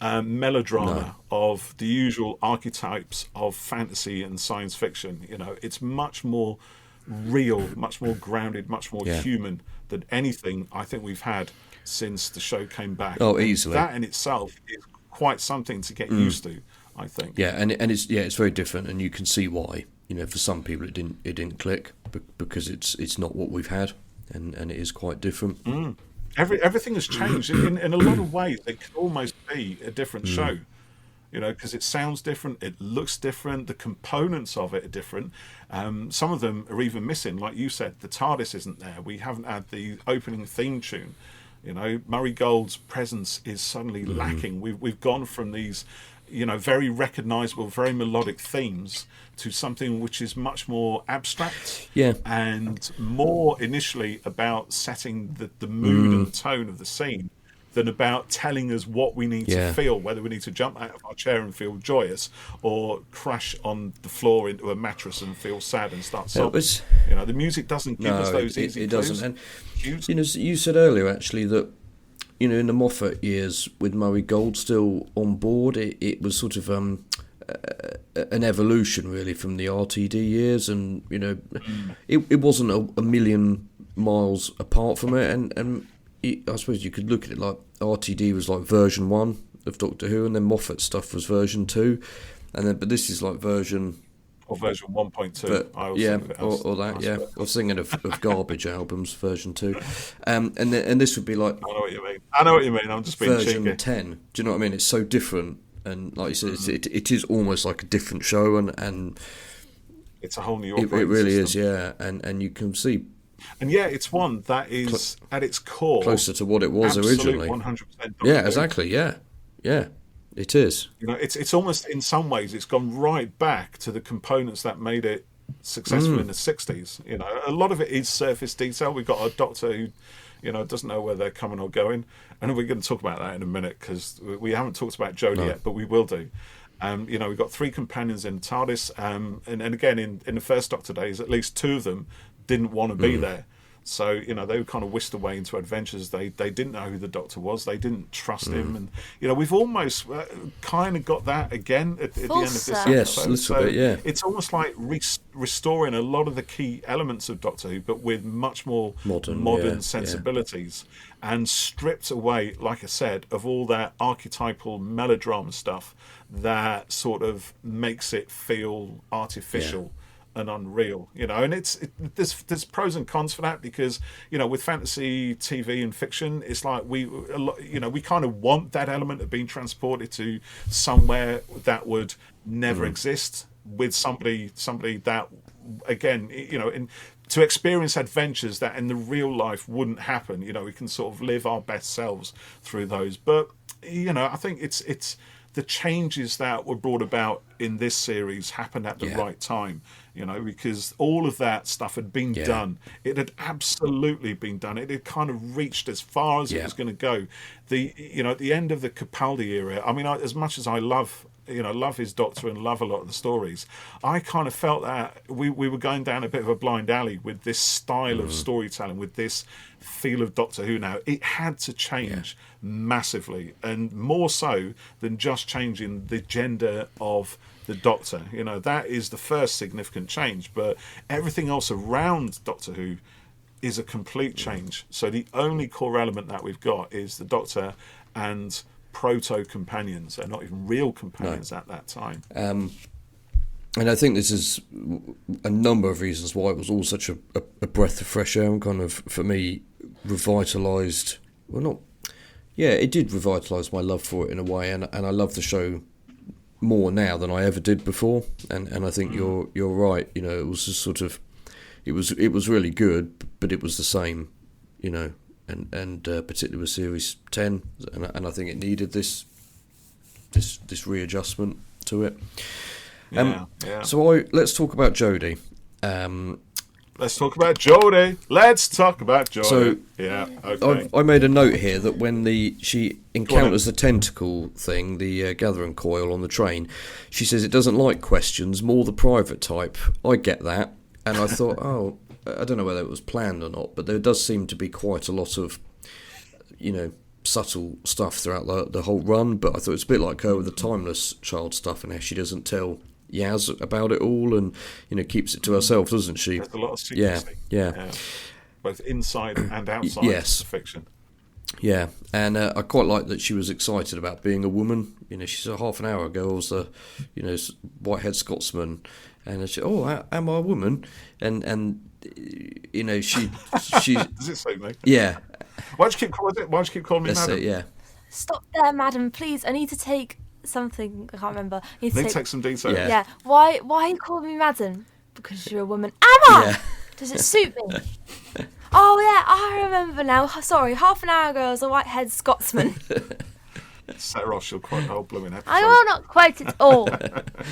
melodrama of the usual archetypes of fantasy and science fiction. It's much more real, much more grounded, much more human than anything I think we've had since the show came back. Oh, easily. That in itself is quite something to get used to, I think. And it's very different, and you can see why. For some people it didn't click because it's not what we've had, and it is quite different. Everything has changed in a lot of ways. It could almost be a different show, because it sounds different, it looks different, the components of it are different. Some of them are even missing, like you said. The TARDIS isn't there. We haven't had the opening theme tune. Murray Gold's presence is suddenly lacking. We've gone from these very recognisable, very melodic themes to something which is much more abstract and more initially about setting the mood and the tone of the scene than about telling us what we need to feel, whether we need to jump out of our chair and feel joyous or crash on the floor into a mattress and feel sad and start sobbing. The music doesn't give us those easy clues. It doesn't. And you said earlier, actually, that in the Moffat years, with Murray Gold still on board, it was sort of an evolution really from the RTD years, and it wasn't a million miles apart from it, and I suppose you could look at it like RTD was like version 1 of Doctor Who, and then Moffat stuff was version 2, but this is like version 1.2. Or that. I was thinking of garbage albums, version 2, and this would be like. I know what you mean. I'm just being version cheeky. 10. Do you know what I mean? It's so different, and like you said, it is almost like a different show, and it's a whole new. It really system. Is, and you can see. And it's one that is at its core closer to what it was originally. 100%. Exactly. Yeah. It is. It's almost, in some ways, it's gone right back to the components that made it successful in the 60s. A lot of it is surface detail. We've got a doctor who, doesn't know where they're coming or going. And we're going to talk about that in a minute, because we haven't talked about Jodie yet, but we will do. We've got 3 companions in TARDIS. And again, in the first Doctor days, at least 2 of them didn't want to be there. So, they were kind of whisked away into adventures. They didn't know who the Doctor was. They didn't trust him. And, we've almost kind of got that again at the end of this episode. Yes, a little bit, yeah. It's almost like restoring a lot of the key elements of Doctor Who, but with much more modern sensibilities. And stripped away, like I said, of all that archetypal melodrama stuff that sort of makes it feel artificial. and unreal, and there's pros and cons for that, because with fantasy TV and fiction, it's like we kind of want that element of being transported to somewhere that would never exist, with somebody that, again, to experience adventures that in the real life wouldn't happen. We can sort of live our best selves through those. But I think it's the changes that were brought about in this series happened at the right time, because all of that stuff had been done. It had absolutely been done. It had kind of reached as far as it was going to go. At the end of the Capaldi era, I mean, as much as I love his Doctor and love a lot of the stories, I kind of felt that we were going down a bit of a blind alley with this style of storytelling, with this feel of Doctor Who now. It had to change massively, and more so than just changing the gender of the Doctor. That is the first significant change, but everything else around Doctor Who is a complete change. So the only core element that we've got is the Doctor and proto-companions. They're not even real companions at that time. And I think this is a number of reasons why it was all such a breath of fresh air, and kind of, for me, revitalised... it did revitalise my love for it in a way, and I love the show more now than I ever did before. And I think you're right. It was just sort of... It was really good, but it was the same, and particularly with Series 10, and I think it needed this readjustment to it. So let's talk about Jodie. Let's talk about Jodie. So okay. I made a note here that when she encounters the tentacle thing, the gathering coil on the train, she says it doesn't like questions, more the private type. I get that, and I thought, I don't know whether it was planned or not, but there does seem to be quite a lot of, subtle stuff throughout the whole run. But I thought it's a bit like her with the Timeless Child stuff, and how she doesn't tell Yaz about it all, and keeps it to herself, doesn't she? There's a lot of secrecy. Yeah. Both inside and outside the fiction. Yeah, and I quite like that she was excited about being a woman. She said half an hour ago I was a, white-haired Scotsman, and she, am I a woman? And she does it say me? Yeah. Why do you keep calling me madam? Yeah. Stop there, madam, please. I need to take something. I can't remember. I need to take some details. Yeah. Why are you calling me madam? Because you're a woman. Am I? Yeah. Does it suit me? Oh yeah, I remember now. Sorry, half an hour ago I was a white-haired Scotsman. Set her off, she'll quote the whole blooming episode. I will not quote it all.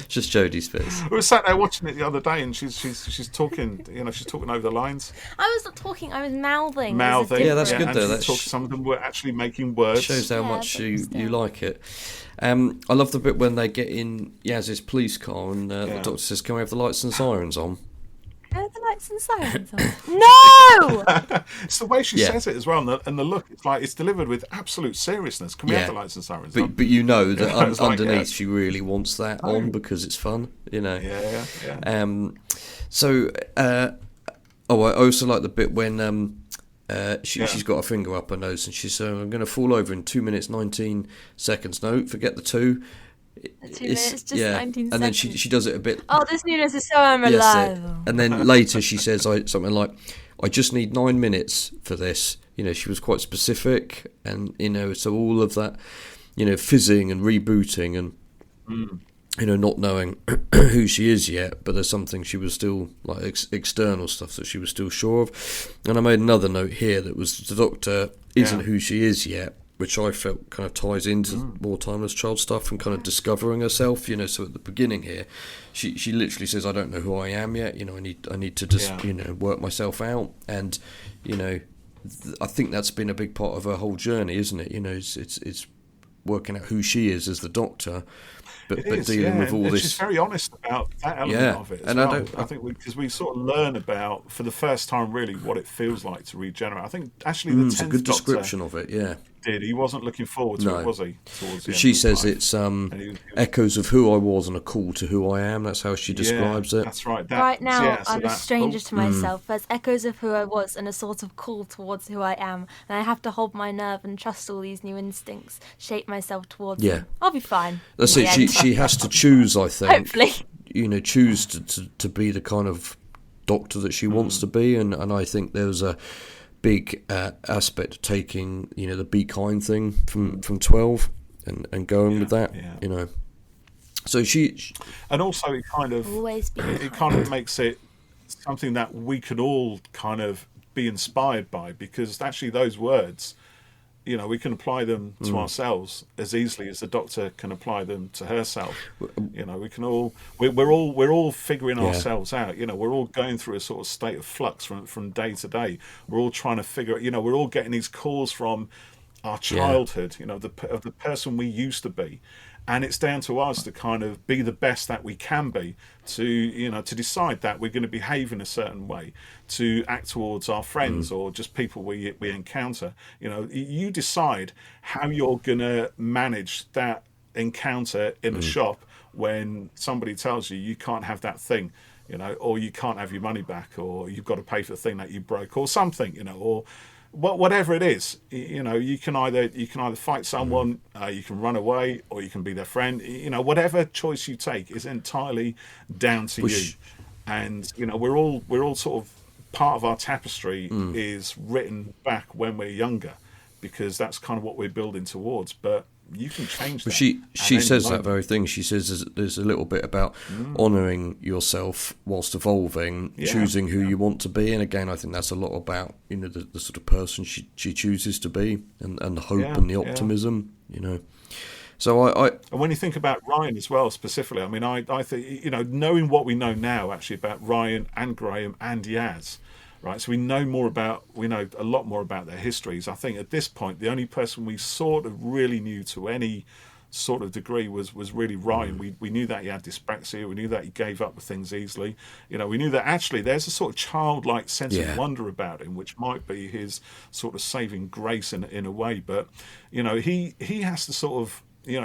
Just Jodie's face. We were sat there watching it the other day, and she's talking. She's talking over the lines. I was not talking. I was mouthing. Yeah, that's good though. Some of them were actually making words. Shows how much you like it. I love the bit when they get in Yaz's police car, and the Doctor says, "Can we have the lights and sirens on?" Have the lights and sirens on? No! It's the way she says it as well, and the look. It's like it's delivered with absolute seriousness. Can we have the lights and sirens on? But that underneath she really wants that on because it's fun, Yeah. So, I also like the bit when she's got her finger up her nose and she's saying, "I'm going to fall over in 2 minutes 19 seconds." No, forget the 2. 2 minutes, just 19 seconds. And then she does it a bit. Oh, this newness is so unreliable. And then later she says something like, "I just need 9 minutes for this." She was quite specific, and so all of that, fizzing and rebooting and not knowing who she is yet, but there's something she was still like external stuff that she was still sure of. And I made another note here that was the Doctor isn't who she is yet, which I felt kind of ties into more Timeless Child stuff and kind of discovering herself. So at the beginning here, she literally says, "I don't know who I am yet. I need to just work myself out." And I think that's been a big part of her whole journey, isn't it? It's working out who she is as the Doctor, but dealing with all this. She's very honest about that element of it. I think because we sort of learn about for the first time really what it feels like to regenerate. I think actually the 10th Doctor, a good description of it. Yeah. He wasn't looking forward to it, was he? She says it's echoes of who I was and a call to who I am. That's how she describes it. That's right. Right now, I'm a stranger to myself. There's echoes of who I was and a sort of call towards who I am. And I have to hold my nerve and trust all these new instincts, shape myself towards them. I'll be fine. That's it. She has to choose, I think. Hopefully. choose to be the kind of doctor that she wants to be, and I think there's a big aspect of taking the be kind thing from 12 and going with that. So she and also it kind of makes it something that we could all kind of be inspired by, because actually those words, we can apply them to ourselves as easily as the doctor can apply them to herself. We can all we're all figuring ourselves out. We're all going through a sort of state of flux from day to day. We're all trying to figure it. We're all getting these calls from our childhood. Of the person we used to be. And it's down to us to kind of be the best that we can be, to decide that we're going to behave in a certain way, to act towards our friends or just people we encounter. You decide how you're going to manage that encounter in the shop when somebody tells you can't have that thing, or you can't have your money back, or you've got to pay for the thing that you broke, or something, or whatever it is. You can either fight someone, you can run away, or you can be their friend. Whatever choice you take is entirely down to you. And we're all sort of part of our tapestry is written back when we're younger, because that's kind of what we're building towards. But you can change that. She says that very thing. She says there's a little bit about honouring yourself whilst evolving, choosing who you want to be. And again, I think that's a lot about the sort of person she chooses to be, and the hope and the optimism. So I and when you think about Ryan as well specifically, I mean, I think knowing what we know now actually about Ryan and Graham and Yaz. Right, so we know a lot more about their histories. I think at this point, the only person we sort of really knew to any sort of degree was really Ryan. We knew that he had dyspraxia. We knew that he gave up with things easily. We knew that actually there's a sort of childlike sense of wonder about him, which might be his sort of saving grace in a way. But he has to sort of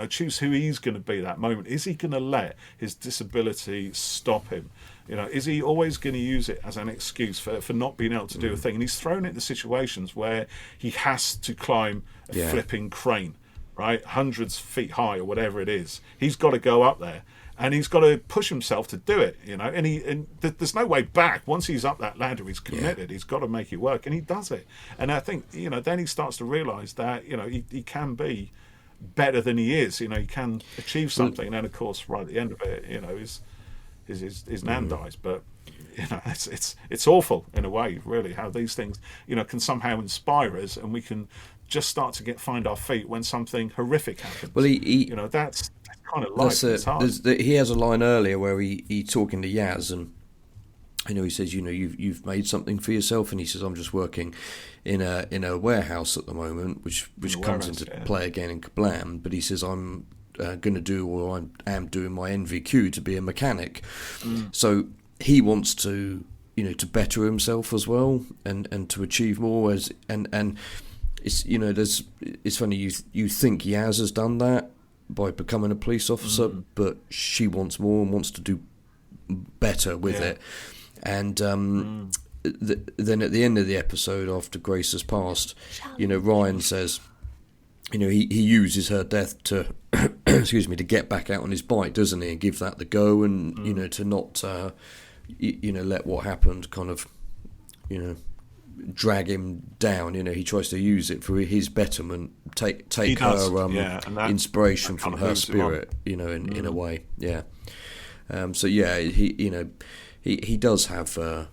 choose who he's going to be that moment. Is he going to let his disability stop him? Is he always going to use it as an excuse for not being able to do a thing? And he's thrown into situations where he has to climb a flipping crane, right? Hundreds of feet high or whatever it is. He's got to go up there, and he's got to push himself to do it, and there's no way back. Once he's up that ladder, he's committed. He's got to make it work, and he does it. And I think, then he starts to realise that, he can be better than he is. He can achieve something. And then, of course, right at the end of it, his nan dies. But it's awful in a way, really, how these things can somehow inspire us, and we can just start to find our feet when something horrific happens. Well, he that's kind of life. He has a line earlier where he's talking to Yaz, and he says, you've made something for yourself, and he says, I'm just working in a warehouse at the moment, which comes into play again in Kablam. But he says, I'm going to do, or I am doing my NVQ to be a mechanic. So he wants to better himself as well, and to achieve more. And it's it's funny, you think Yaz has done that by becoming a police officer, but she wants more and wants to do better with it. And then at the end of the episode, after Grace has passed, Ryan says, he uses her death to to get back out on his bike, doesn't he, and give that the go, and to not let what happened kind of drag him down. He tries to use it for his betterment, take her inspiration from her spirit, in a way. He does have a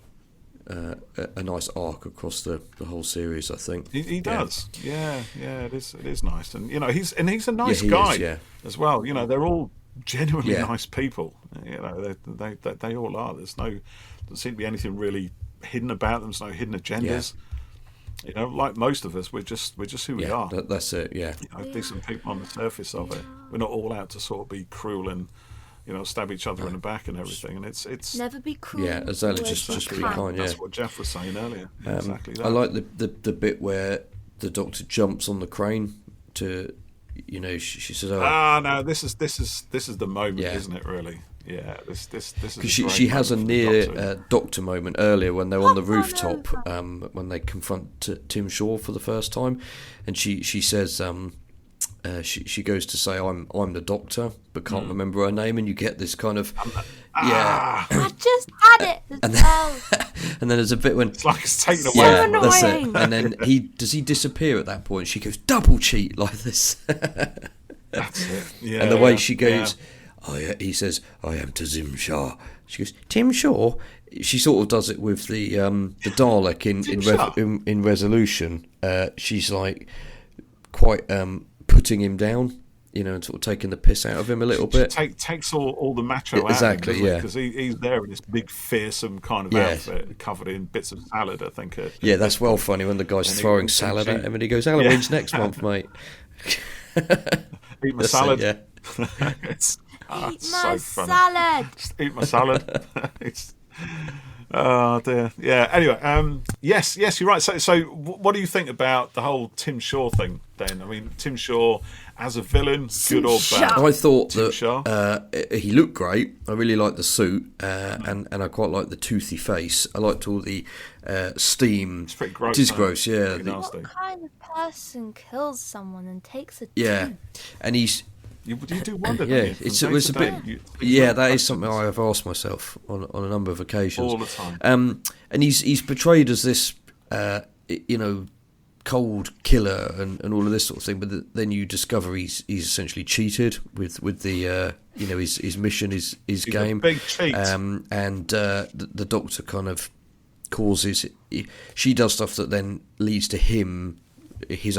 nice arc across the whole series, I think. He does. It is nice, and he's a nice guy as well. They're all genuinely nice people. They all are. Doesn't seem to be anything really hidden about them. There's no hidden agendas. Like most of us, we're just who we are. That's it. Decent people on the surface of it. We're not all out to sort of be cruel and stab each other in the back and everything. And it's never be cruel. Yeah, exactly. Just be kind. That's what Geoff was saying earlier. Exactly that. I like the bit where the doctor jumps on the crane to, she says, "Oh, no, this is the moment, isn't it? Really." Yeah, this is because she has a near doctor moment earlier when they're on the rooftop, when they confront Tim Shaw for the first time, and she says, she goes to say I'm the Doctor, but can't remember her name, and you get this kind of I just had it as well. And then there's a bit when it's like it's taken away. So yeah, that's it. annoying. And then he disappear at that point. She goes double cheat like this. That's it. Yeah, And the way she goes, he says, I am to Tim Shaw. She goes, Tim Shaw? She sort of does it with the Dalek in Resolution. She's like quite putting him down, and sort of taking the piss out of him a little bit. Takes all the macho exactly, out of him, yeah. Because he's there in this big, fearsome kind of outfit, covered in bits of salad, I think. Yeah, that's well funny when the guy's throwing salad at him and he goes, Halloween's next month, mate. Eat my salad. Yeah. It's Eat so my funny. salad. Just eat my salad. Oh dear. Yeah. Anyway, yes, you're right. So, what do you think about the whole Tim Shaw thing? Then, I mean, Tim Shaw as a villain, good or bad? I thought Tim Shaw? that he looked great. I really liked the suit, and I quite liked the toothy face. I liked all the steam. It's pretty gross. It is gross, yeah. What kind of person kills someone and takes a Yeah, tooth? and he's. You do wonder. Yeah, don't you? it's From a day to bit. day, Yeah, that is something I have asked myself on a number of occasions. all the time. And he's portrayed as this, cold killer and all of this sort of thing. But then you discover he's essentially cheated with the his mission, his game. A big cheat. And the Doctor kind of causes. She does stuff that then leads to him. His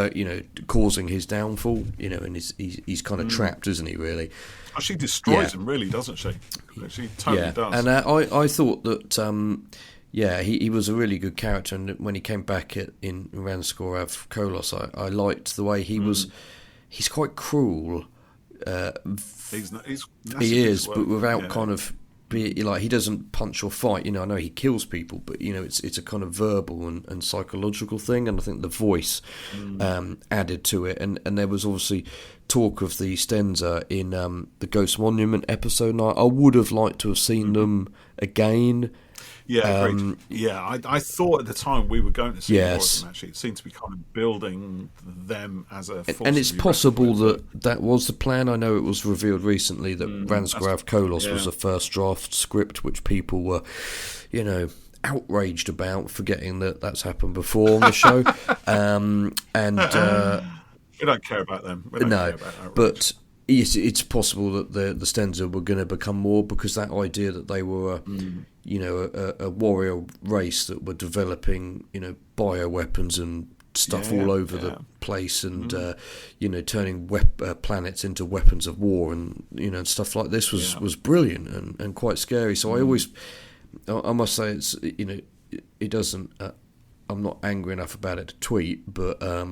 causing his downfall, and he's kind of trapped, isn't he? Really, She destroys him, really, doesn't she? She totally does. And I thought that he was a really good character, and when he came back in Ranskorav Kolos, I liked the way he was. He's quite cruel. He is, but without kind of. He doesn't punch or fight. I know he kills people, but it's a kind of verbal and psychological thing, and I think the voice added to it. And there was obviously talk of the Stenza in the Ghost Monument episode. And I would have liked to have seen them again. Yeah, agreed. I thought at the time we were going to see more of them, actually. It seemed to be kind of building them as a force. And it's possible that was the plan. I know it was revealed recently that Ranskorav Kolos was the first draft script, which people were, outraged about, forgetting that that's happened before on the show. We don't care about them. We don't care about outrage. But it's possible that the Stenza were going to become more, because that idea that they were a warrior race that were developing bioweapons and stuff all over the place, and turning planets into weapons of war, and and stuff like this was brilliant and quite scary. So I must say it's it doesn't. I'm not angry enough about it to tweet, but I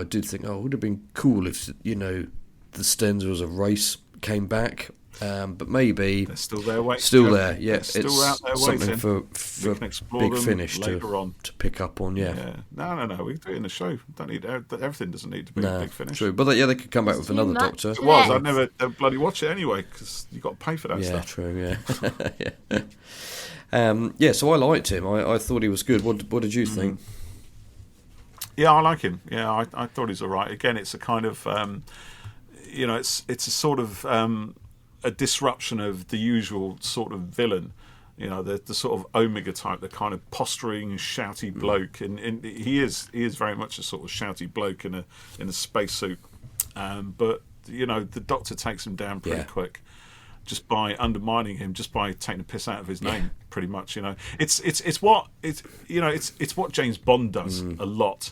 did think, it would have been cool if the Stenza as a race came back, but maybe they're still there waiting. Still there, yeah. Still it's out there something waiting. for Big Finish to pick up on. No, we can do it in the show. Don't need everything. Doesn't need to be a Big Finish. True, but they could come back with another Doctor. It was. I'd never bloody watch it anyway, because you got to pay for that stuff. True. Yeah. So I liked him. I thought he was good. What did you think? Yeah, I like him. Yeah, I thought he's all right. Again, it's a kind of it's a sort of a disruption of the usual sort of villain, the sort of Omega type, the kind of posturing, shouty bloke, and he is very much a sort of shouty bloke in a spacesuit, but the Doctor takes him down pretty quick, just by undermining him, just by taking the piss out of his name, pretty much. It's what James Bond does a lot.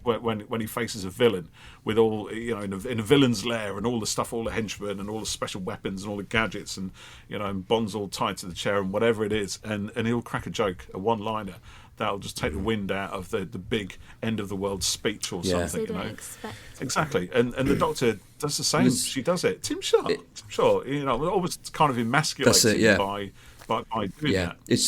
When he faces a villain with all in a villain's lair and all the stuff, all the henchmen and all the special weapons and all the gadgets, and and Bond's all tied to the chair and whatever it is, and he'll crack a joke, a one-liner that'll just take the wind out of the big end of the world speech or something. Exactly, and the Doctor does the same. She does it. Tim Shaw, always kind of emasculating by doing that. It's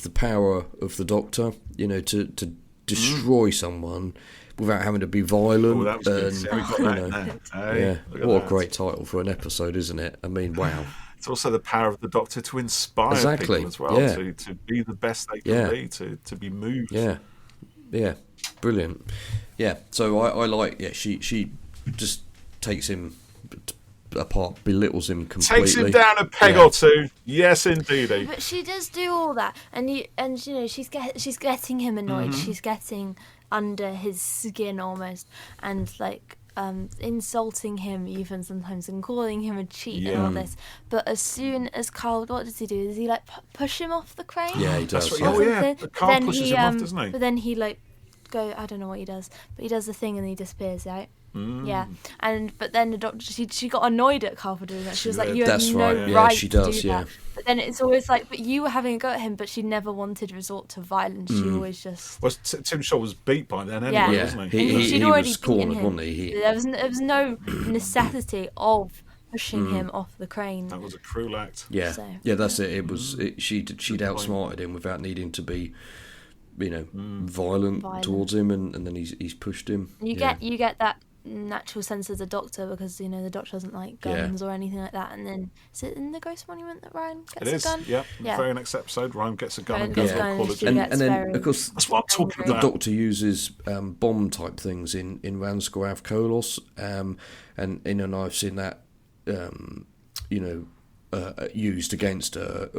the power of the Doctor, to destroy someone without having to be violent. That was good. What a great title for an episode, isn't it? I mean, wow. It's also the power of the Doctor to inspire people as well, to be the best they can be, to be moved. Yeah. brilliant. Yeah, so I like. Yeah, she just takes him apart, belittles him completely, takes him down a peg or two. Yes, indeedy. But she does do all that, and you know she's getting him annoyed. She's getting under his skin almost, and like insulting him even sometimes, and calling him a cheat and all this. But as soon as Carl, what does he do? Does he like push him off the crane? Yeah, he does. Carl pushes him off, doesn't he? But then he like I don't know what he does, but he does the thing and he disappears, right? Yeah, but then the doctor, she got annoyed at Carl for doing that. She was like, "You have no right to do that." But then it's always like, "But you were having a go at him," but she never wanted resort to violence. She always just. Well, Tim Shaw was beat by then anyway, wasn't he? She'd he already was cornered, him. wasn't he? There was no necessity of pushing him off the crane. That was a cruel act. Yeah, yeah, that's it. It was. She'd outsmarted him without needing to be, violent towards him, and then he's pushed him. You get that natural sense as a doctor, because the doctor doesn't like guns or anything like that. And then is it in the Ghost Monument that Ryan gets a gun? Yeah. Very next episode, Ryan gets a gun and goes for quality. And then because that's what I'm talking about. The doctor uses bomb type things in Ranskorav Kolos, and I've seen that used against her.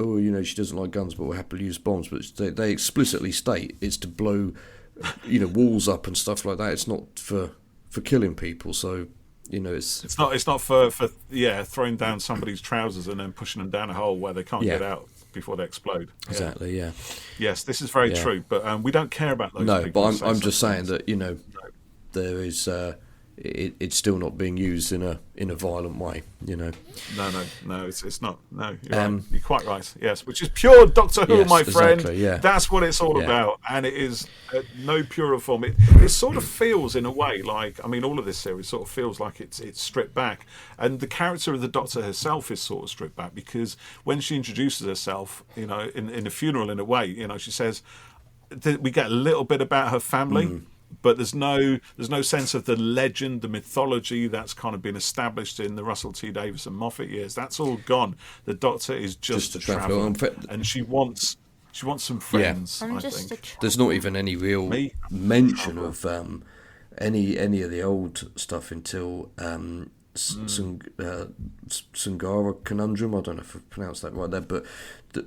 She doesn't like guns, but will happily use bombs. But they explicitly state it's to blow, walls up and stuff like that. It's not for killing people. So it's not for throwing down somebody's trousers and then pushing them down a hole where they can't get out before they explode. Exactly. Yeah. Yes, this is very true. But we don't care about those. No, people. But I'm just saying that there is. It's still not being used in a violent way, No, it's not. No, you're right. You're quite right. Yes, which is pure Doctor Who, my friend. Exactly, yeah. That's what it's all about, and it is no purer form. It sort of feels, in a way, like all of this series sort of feels like it's stripped back, and the character of the Doctor herself is sort of stripped back, because when she introduces herself, in a funeral, in a way, she says that we get a little bit about her family. But there's no sense of the legend, the mythology that's kind of been established in the Russell T Davies and Moffat years. That's all gone. The Doctor is just a traveller, and she wants some friends. I think there's not even any real mention of any of the old stuff until Sungara Conundrum. I don't know if I pronounced that right there, but the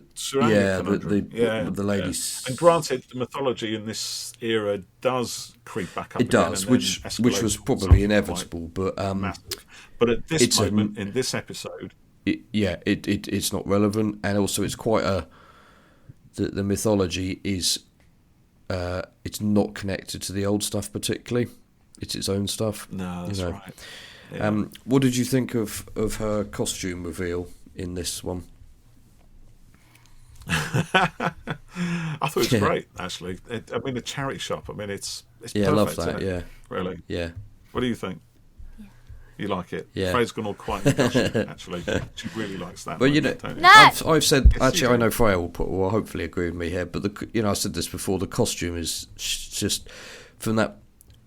ladies. And granted, the mythology in this era does creep back up. It does, which was probably inevitable, but but at this moment in this episode, it's not relevant, and also it's quite the mythology is it's not connected to the old stuff particularly. It's its own stuff. No, that's right. Yeah. What did you think of her costume reveal in this one? I thought it was great, actually. The charity shop. It's perfect, I love that. Isn't it? Yeah, really. Yeah. What do you think? Yeah. You like it? Yeah. Freya's gone all quiet and gushing, actually. She really likes that. But I've said actually, I know Freya will hopefully agree with me here. But I said this before. The costume is just from that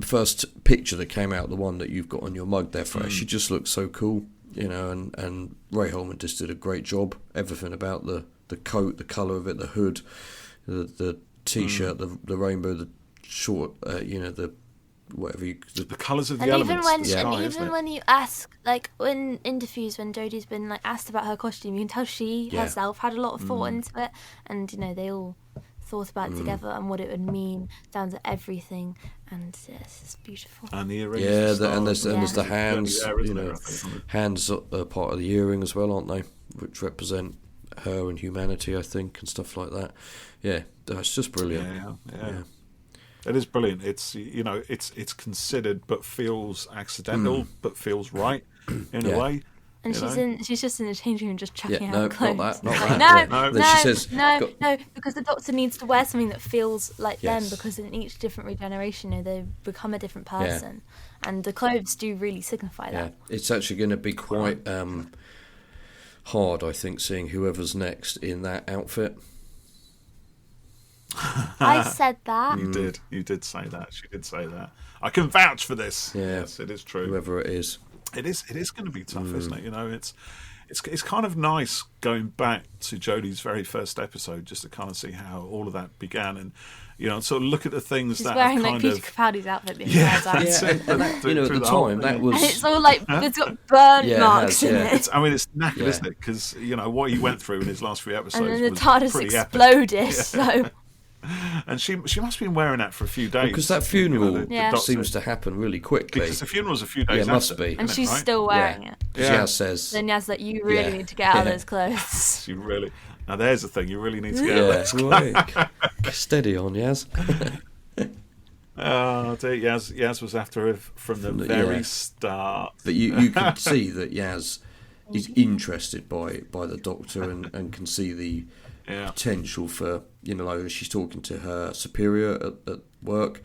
first picture that came out, the one that you've got on your mug there, Freya. She just looks so cool, and Ray Holman just did a great job. Everything about the coat, the colour of it, the hood, the t-shirt, the rainbow, the short, the whatever the colours of the elements. Even when you ask, like in interviews, when Jodie's been like asked about her costume, you can tell she herself had a lot of thought into it, and they all thought about it together and what it would mean down to everything, and yes, it's beautiful. And the earrings. Yeah, and there's the hands. Hands are part of the earring as well, aren't they? Which represent her and humanity, I think, and stuff like that. Yeah, that's just brilliant. Yeah. It is brilliant. It's it's considered but feels accidental, but feels right in a way. And she's just in the changing room, just chucking out clothes. No, because the Doctor needs to wear something that feels like them, because in each different regeneration, they become a different person, and the clothes do really signify that. It's actually going to be quite hard, I think, seeing whoever's next in that outfit. I said that. You did say that. She did say that. I can vouch for this. Yeah. Yes, it is true. Whoever it is. It is going to be tough, isn't it? it's kind of nice going back to Jodie's very first episode just to kind of see how all of that began, and sort of look at the things She's that wearing kind like Peter of Capaldi's outfit the entire time. At the time that was, and it's all like it's got burn marks in it. It's knackered, isn't it? Because what he went through in his last 3 episodes, and then the was TARDIS pretty exploded. epic. So. And she must have been wearing that for a few days. Because that funeral the seems to happen really quickly. Because the funeral's a few days after. Must be. And she's still wearing it. Yaz says... Then Yaz like, you really need to get out of those clothes. She really... Now there's the thing, you really need to get out of those clothes. Steady on, Yaz. Oh dear, Yaz was after her from the very start. But you could see that Yaz is interested by the Doctor and can see the potential for, like she's talking to her superior at work,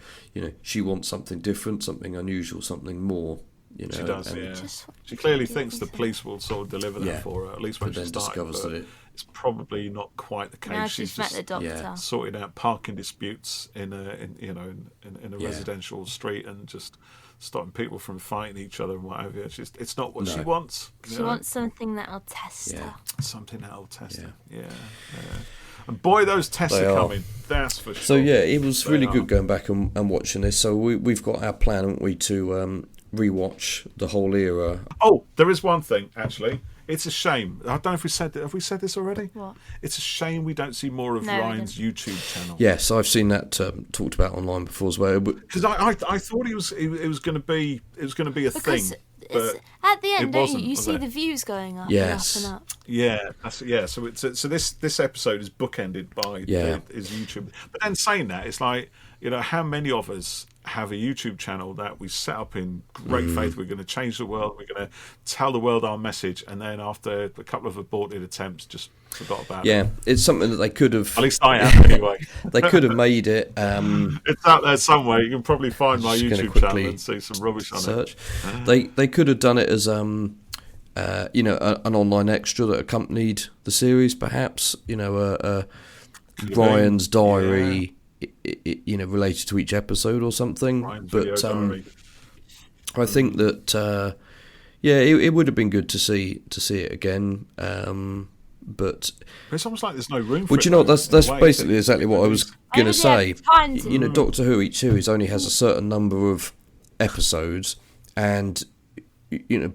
she wants something different, something unusual, something more, She does, She clearly thinks the police will sort of deliver that for her, at least when she discovers that it's probably not quite the case. Now she's met the Doctor. Sorting out parking disputes in a residential street and just stopping people from fighting each other and whatever. It's not what she wants. She wants something that'll test her. Something that'll test her. Yeah. And boy, those tests are coming. That's for sure. So it was really good going back and watching this. So we've got our plan, haven't we, to rewatch the whole era. Oh, there is one thing actually. It's a shame. I don't know if we said that. Have we said this already? What? It's a shame we don't see more of Ryan's YouTube channel. Yes, I've seen that talked about online before as well. Because I thought it was going to be a thing. But at the end, you see the views going up and up and up. Yeah, So this episode is bookended by his YouTube. But then saying that, it's like, how many of us have a YouTube channel that we set up in great faith? We're going to change the world. We're going to tell the world our message, and then after a couple of aborted attempts, just forgot about it. Yeah, it's something that they could have. At least I am, anyway. They could have made it. It's out there somewhere. You can probably find my YouTube channel and see some rubbish on it. They could have done it as an online extra that accompanied the series, perhaps. Ryan's diary. Related to each episode or something. But I think that it would have been good to see it again. But it's almost like there's no room for it. Well, do you know what? That's basically exactly what I was going to say. Doctor Who each series only has a certain number of episodes, and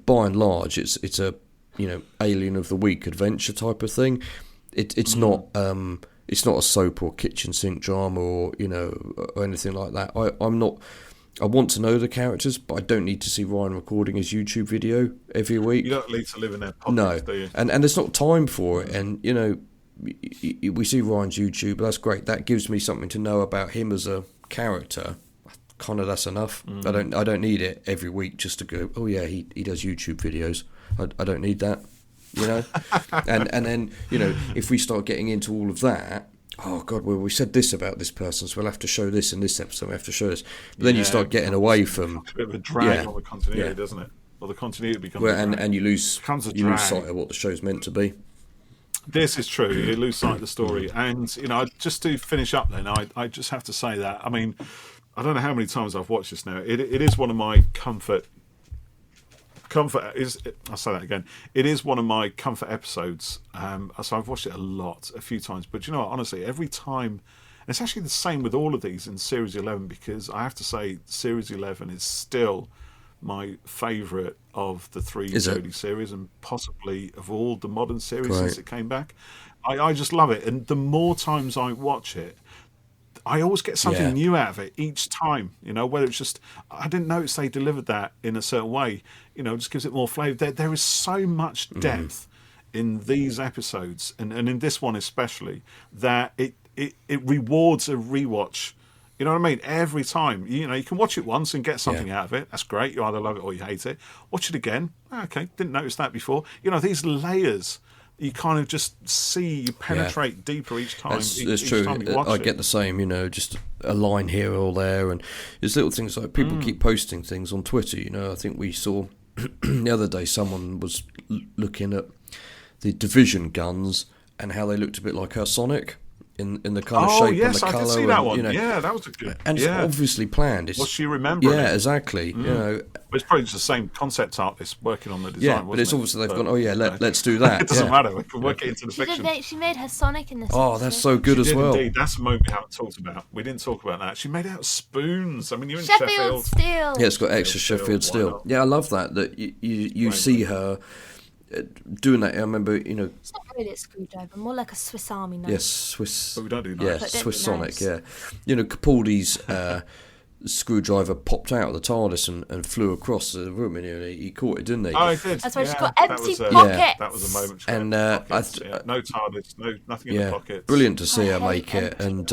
by and large, it's a Alien of the Week adventure type of thing. It's not. It's not a soap or kitchen sink drama or anything like that. I'm not. I want to know the characters, but I don't need to see Ryan recording his YouTube video every week. You don't need to live in their pockets, do you? And there's not time for it. And we see Ryan's YouTube. That's great. That gives me something to know about him as a character. Kind of that's enough. I don't need it every week just to go, oh yeah, he does YouTube videos. I don't need that. And then if we start getting into all of that, oh god, well we said this about this person, so we'll have to show this in this episode, we have to show this, but then you start getting away from a bit of a drag on the continuity, doesn't it? Or the continuity becomes and you lose sight of what the show's meant to be. This is true. You lose sight of the story. And just to finish up then, I just have to say that, I mean, I don't know how many times I've watched this now. It is one of my comfort is, I'll say that again, it is one of my comfort episodes. So I've watched it a few times, but you know what, honestly, every time, and it's actually the same with all of these in Series 11, because I have to say Series 11 is still my favourite of the three Jodie series, and possibly of all the modern series since it came back. I just love it, and the more times I watch it, I always get something new out of it each time, whether it's just, I didn't notice they delivered that in a certain way, just gives it more flavour. There is so much depth in these episodes, and in this one especially, that it rewards a rewatch. You know what I mean? Every time, you can watch it once and get something out of it. That's great. You either love it or you hate it. Watch it again. Okay, didn't notice that before. These layers, you kind of just see, you penetrate deeper each time. That's true. Time you watch I get the same, just a line here or there, and there's little things like people keep posting things on Twitter. I think we saw the other day someone was looking at the Division guns and how they looked a bit like her Sonic, in the kind of shape and the colour. I did see that one. You know, yeah, that was a good. And it's obviously planned. Was she remembering? Yeah, exactly. You know, but it's probably just the same concept artist working on the design. Yeah, but it's obviously they've gone. Oh yeah, let's do that. It doesn't matter. We can work it into the fiction. She made her Sonic in this. Oh, that's so good as well. Indeed, that's a moment we haven't talked about. We didn't talk about that. She made it out of spoons. I mean, you're in Sheffield Steel. Yeah, it's got extra Sheffield Steel. Yeah, I love that. That you see her doing that. I remember, you know. It's not really a screwdriver, more like a Swiss Army knife. Yes, Swiss. But we don't do knives. Yeah, Swiss Sonic. Yeah, you know, Capaldi's screwdriver popped out of the TARDIS and flew across the room, and he caught it, didn't he? Oh, he did. That's why she's got empty pockets. Yeah, that was a moment. And no TARDIS, nothing in the pockets. Brilliant to see her make it. And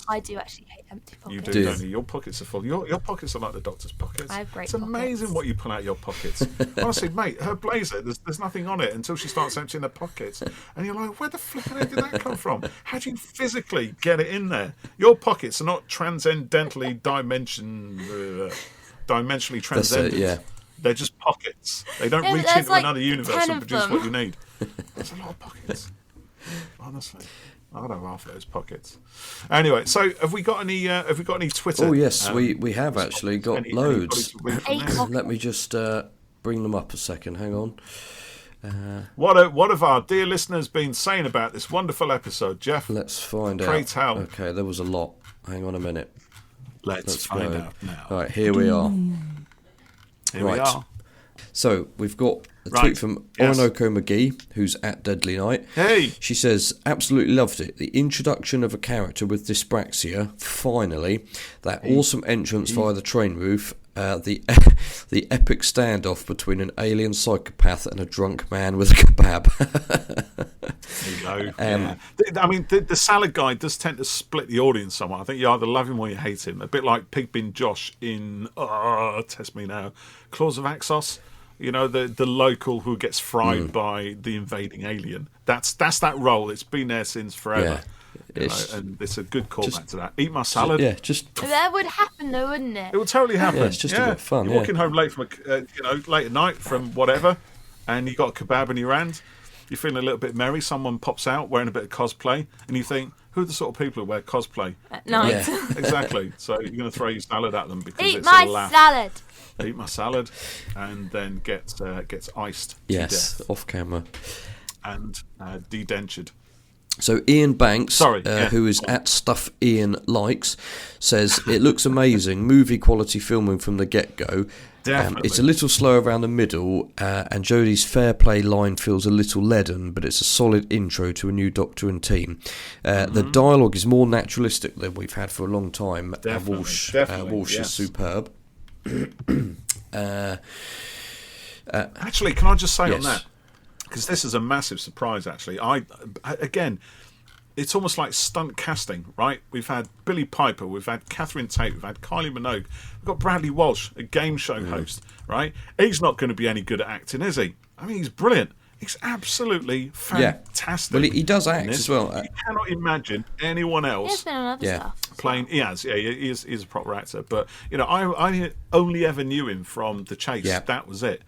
I do actually hate empty pockets. You do, don't you? Your pockets are full. Your pockets are like the Doctor's pockets. I have great It's amazing pockets. what you pull out your pockets. Honestly, mate, her blazer, there's nothing on it until she starts emptying the pockets, and you're like, where the flipping hell did that come from? How do you physically get it in there? Your pockets are not dimensionally transcendent. They're just pockets. They don't reach into another universe and produce what you need. There's a lot of pockets. Honestly, I don't half those pockets. Anyway, so have we got any Twitter? Oh yes, we have actually got loads. Let Let me just bring them up a second. Hang on. What have our dear listeners been saying about this wonderful episode, Geoff? Let's find out. Pray tell. Okay, there was a lot. Hang on a minute. Let's find out now. All right, here we are. Here we are. So we've got a tweet from Orinoco McGee, who's at Deadly Night. Hey! She says, absolutely loved it. The introduction of a character with dyspraxia, finally. That awesome entrance via the train roof. The epic standoff between an alien psychopath and a drunk man with a kebab. There you go. I mean, the salad guy does tend to split the audience somewhat. I think you either love him or you hate him. A bit like Pigbin Josh in Test Me Now, Claws of Axos. You know, the local who gets fried by the invading alien. That's that role. It's been there since forever. You know, and it's a good callback to that. Eat my salad. That would happen, though, wouldn't it? It would totally happen. Yeah, it's just a bit of fun. You're walking home late from late at night from whatever, and you got a kebab in your hand. You're feeling a little bit merry. Someone pops out wearing a bit of cosplay, and you think, who are the sort of people who wear cosplay at night? Yeah. Exactly. So you're going to throw your salad at them because Eat it's my a laugh. salad. Eat my salad, and then gets iced to death. Off camera, and dedentured. So Ian Banks, who is at Stuff Ian Likes, says it looks amazing, movie quality filming from the get-go. It's a little slow around the middle, and Jodie's fair play line feels a little leaden, but it's a solid intro to a new Doctor and team. The dialogue is more naturalistic than we've had for a long time. Walsh is superb. Actually, can I just say on that? Because this is a massive surprise, actually. Again, it's almost like stunt casting, right? We've had Billy Piper, we've had Catherine Tate, we've had Kylie Minogue, we've got Bradley Walsh, a game show host, right? He's not going to be any good at acting, is he? I mean, he's brilliant. He's absolutely fantastic. Well, he does act as well. You cannot imagine anyone else He's been on other stuff. playing. He has, he is a proper actor. But you know, I only ever knew him from The Chase. Yeah. That was it.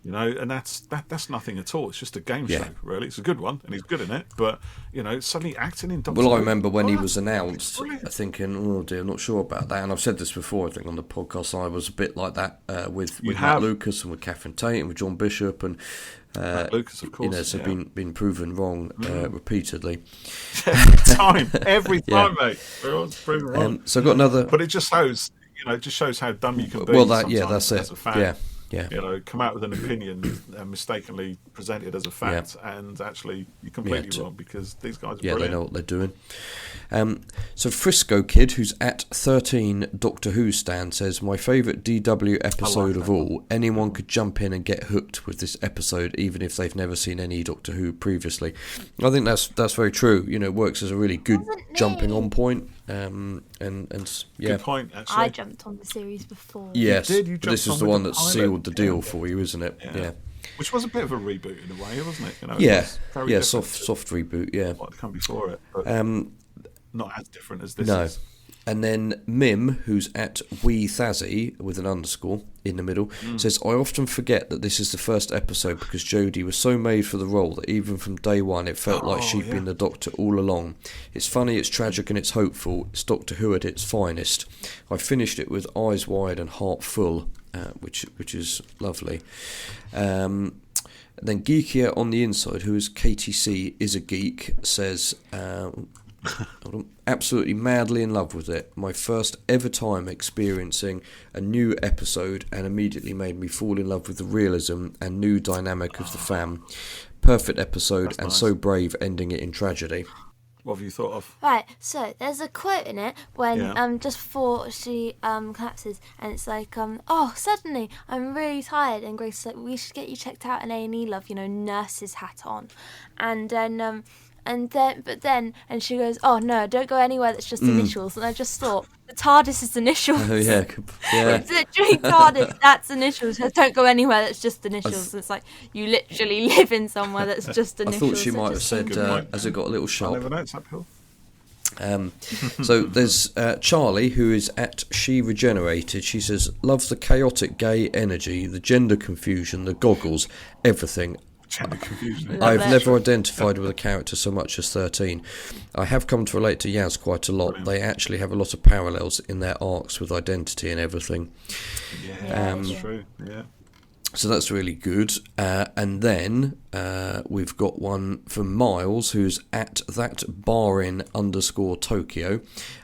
You know, and that's nothing at all. It's just a game show, really. It's a good one, and he's good in it. But you know, suddenly acting in Doctor Who. I remember when he was announced, thinking, "Oh dear, I'm not sure about that." And I've said this before. I think on the podcast, I was a bit like that with Matt Lucas and with Catherine Tate and with John Bishop and Lucas, of course. You know, so been proven wrong repeatedly. Every time, mate. We're always proven wrong. So I've got another. But it just shows, how dumb you can be. Well, that's it. As a fan. Yeah. You know, come out with an opinion and mistakenly present it as a fact, and actually you're completely wrong because these guys are brilliant. They know what they're doing. So Frisco Kid, who's at 13 Doctor Who stand, says, my favourite DW episode of all. Anyone could jump in and get hooked with this episode, even if they've never seen any Doctor Who previously. I think that's very true. You know, it works as a really good jumping on point. And good point. Actually, I jumped on the series before. Yes, this is the one that sealed the deal for you, isn't it? Yeah. Which was a bit of a reboot in a way, wasn't it? You know, it was soft reboot. Yeah, what had come before it, but not as different as this is. And then Mim, who's at Wee Thazzy with an underscore in the middle, says, I often forget that this is the first episode because Jodie was so made for the role that even from day one it felt like she'd been the Doctor all along. It's funny, it's tragic and it's hopeful. It's Doctor Who at its finest. I finished it with eyes wide and heart full, which is lovely. Then Geekier on the Inside, who is KTC is a geek, says... absolutely madly in love with it. My first ever time experiencing a new episode, and immediately made me fall in love with the realism and new dynamic of the fam. Perfect episode. That's and nice. So brave, ending it in tragedy. What have you thought of? Right, so there's a quote in it when just before she collapses, and it's like, oh, suddenly I'm really tired, and Grace is like, we should get you checked out in A&E, love, nurse's hat on, and then and she goes, oh no, don't go anywhere that's just initials. And I just thought, the TARDIS is initials. Oh yeah. It's literally TARDIS, that's initials. So don't go anywhere that's just initials. It's like, you literally live in somewhere that's just initials. I thought she might have said, as it got a little sharp. I never know, it's uphill. So there's Charlie, who is at She Regenerated. She says, love the chaotic gay energy, the gender confusion, the goggles, everything. I've never identified with a character so much as 13. I have come to relate to Yaz quite a lot. Brilliant. They actually have a lot of parallels in their arcs with identity and everything. Yeah, that's true. Yeah. So that's really good. And then we've got one from Miles, who's at that _Tokyo.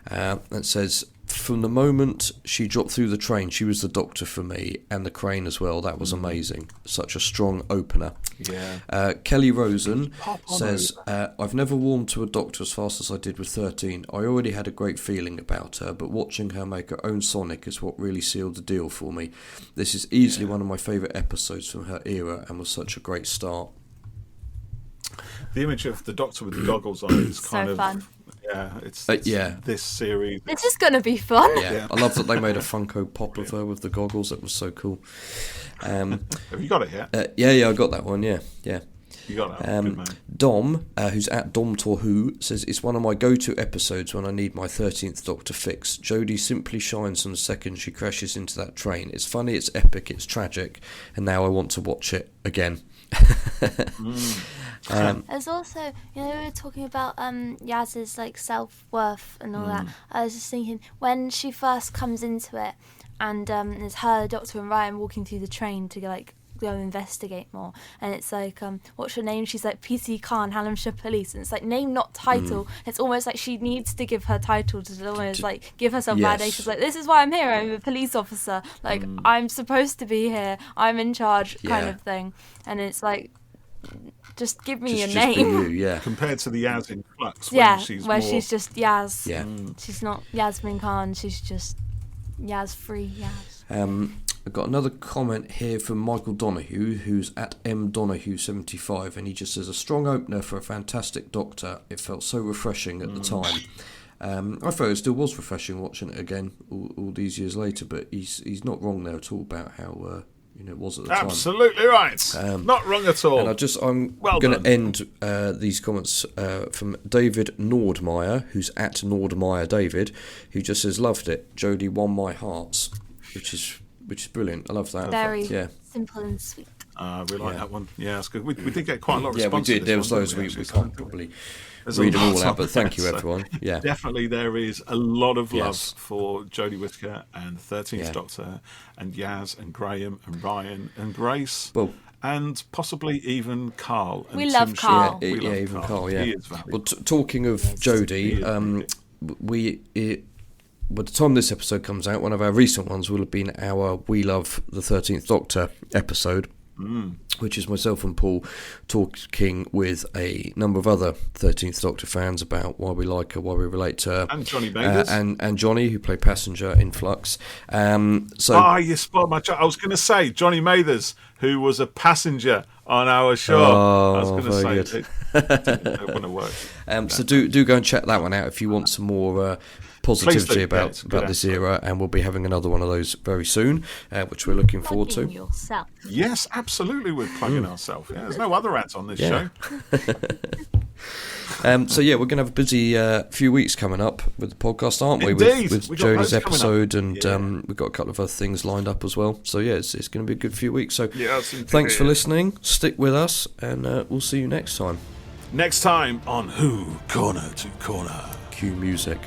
That says, from the moment she dropped through the train, she was the Doctor for me, and the crane as well. That was amazing. Such a strong opener. Yeah. Kelly Rosen says, I've never warmed to a Doctor as fast as I did with 13. I already had a great feeling about her, but watching her make her own Sonic is what really sealed the deal for me. This is easily one of my favourite episodes from her era, and was such a great start. The image of the Doctor with the goggles on is kind so of fun. Yeah, it's this series. This is going to be fun. Yeah, I love that they made a Funko Pop of her with the goggles. That was so cool. Have you got it yet? Yeah, I got that one. Yeah. You got that. Good man. Dom, who's at Dom Torhu, says it's one of my go-to episodes when I need my 13th Doctor fix. Jodie simply shines from the second she crashes into that train. It's funny, it's epic, it's tragic, and now I want to watch it again. There's also, we were talking about Yaz's self-worth and all that. I was just thinking, when she first comes into it, and there's her, Doctor, and Ryan walking through the train to go investigate more, and it's like, what's your name? She's like, PC Khan, Hallamshire Police, and it's like, name not title. It's almost like she needs to give her title to almost give herself validation. She's like, this is why I'm here, I'm a police officer, I'm supposed to be here, I'm in charge, kind of thing. And it's like, just give me your name. You, compared to the Yaz in Flux, she's just Yaz. Yeah. She's not Yasmin Khan, she's just Yaz free Yaz. I've got another comment here from Michael Donahue, who's at mdonahue75, and he just says, a strong opener for a fantastic Doctor. It felt so refreshing at the time. I thought it still was refreshing watching it again all these years later, but he's not wrong there at all about how it was at the time. Absolutely right. Not wrong at all. And I'm going to end these comments from David Nordmeyer, who's at Nordmeyer David, who just says, loved it. Jodie won my hearts, which is brilliant. I love that. Very simple and sweet. We like that one. Yeah, that's good. We did get quite a lot of response. Yeah, we did. There was those we can't probably read them all out, but thank you, everyone. Yeah, definitely there is a lot of love for Jodie Whittaker and the 13th Doctor and Yaz and Graham and Ryan and Grace. Well, and possibly even Carl. And we love Carl. Even Carl. Yeah. He is valuable. Well, talking of Jodie, by the time this episode comes out, one of our recent ones will have been our We Love the 13th Doctor episode, which is myself and Paul talking with a number of other 13th Doctor fans about why we like her, why we relate to her. And Johnny Mathers. And Johnny, who played Passenger in Flux. You spoiled my I was going to say Johnny Mathers, who was a passenger on our show. Oh, I was going to say it wouldn't have worked. So do go and check that one out if you want some more positivity about this era, and we'll be having another one of those very soon, which we're looking forward to. Yourself. Yes, absolutely, we're plugging ourselves. Yeah, there's no other ads on this show. So we're going to have a busy few weeks coming up with the podcast, aren't we? Indeed. With Jodie's episode, and we've got a couple of other things lined up as well. So it's going to be a good few weeks. So thanks for listening. Stick with us, and we'll see you next time. Next time on Who Corner to Corner. Cue music.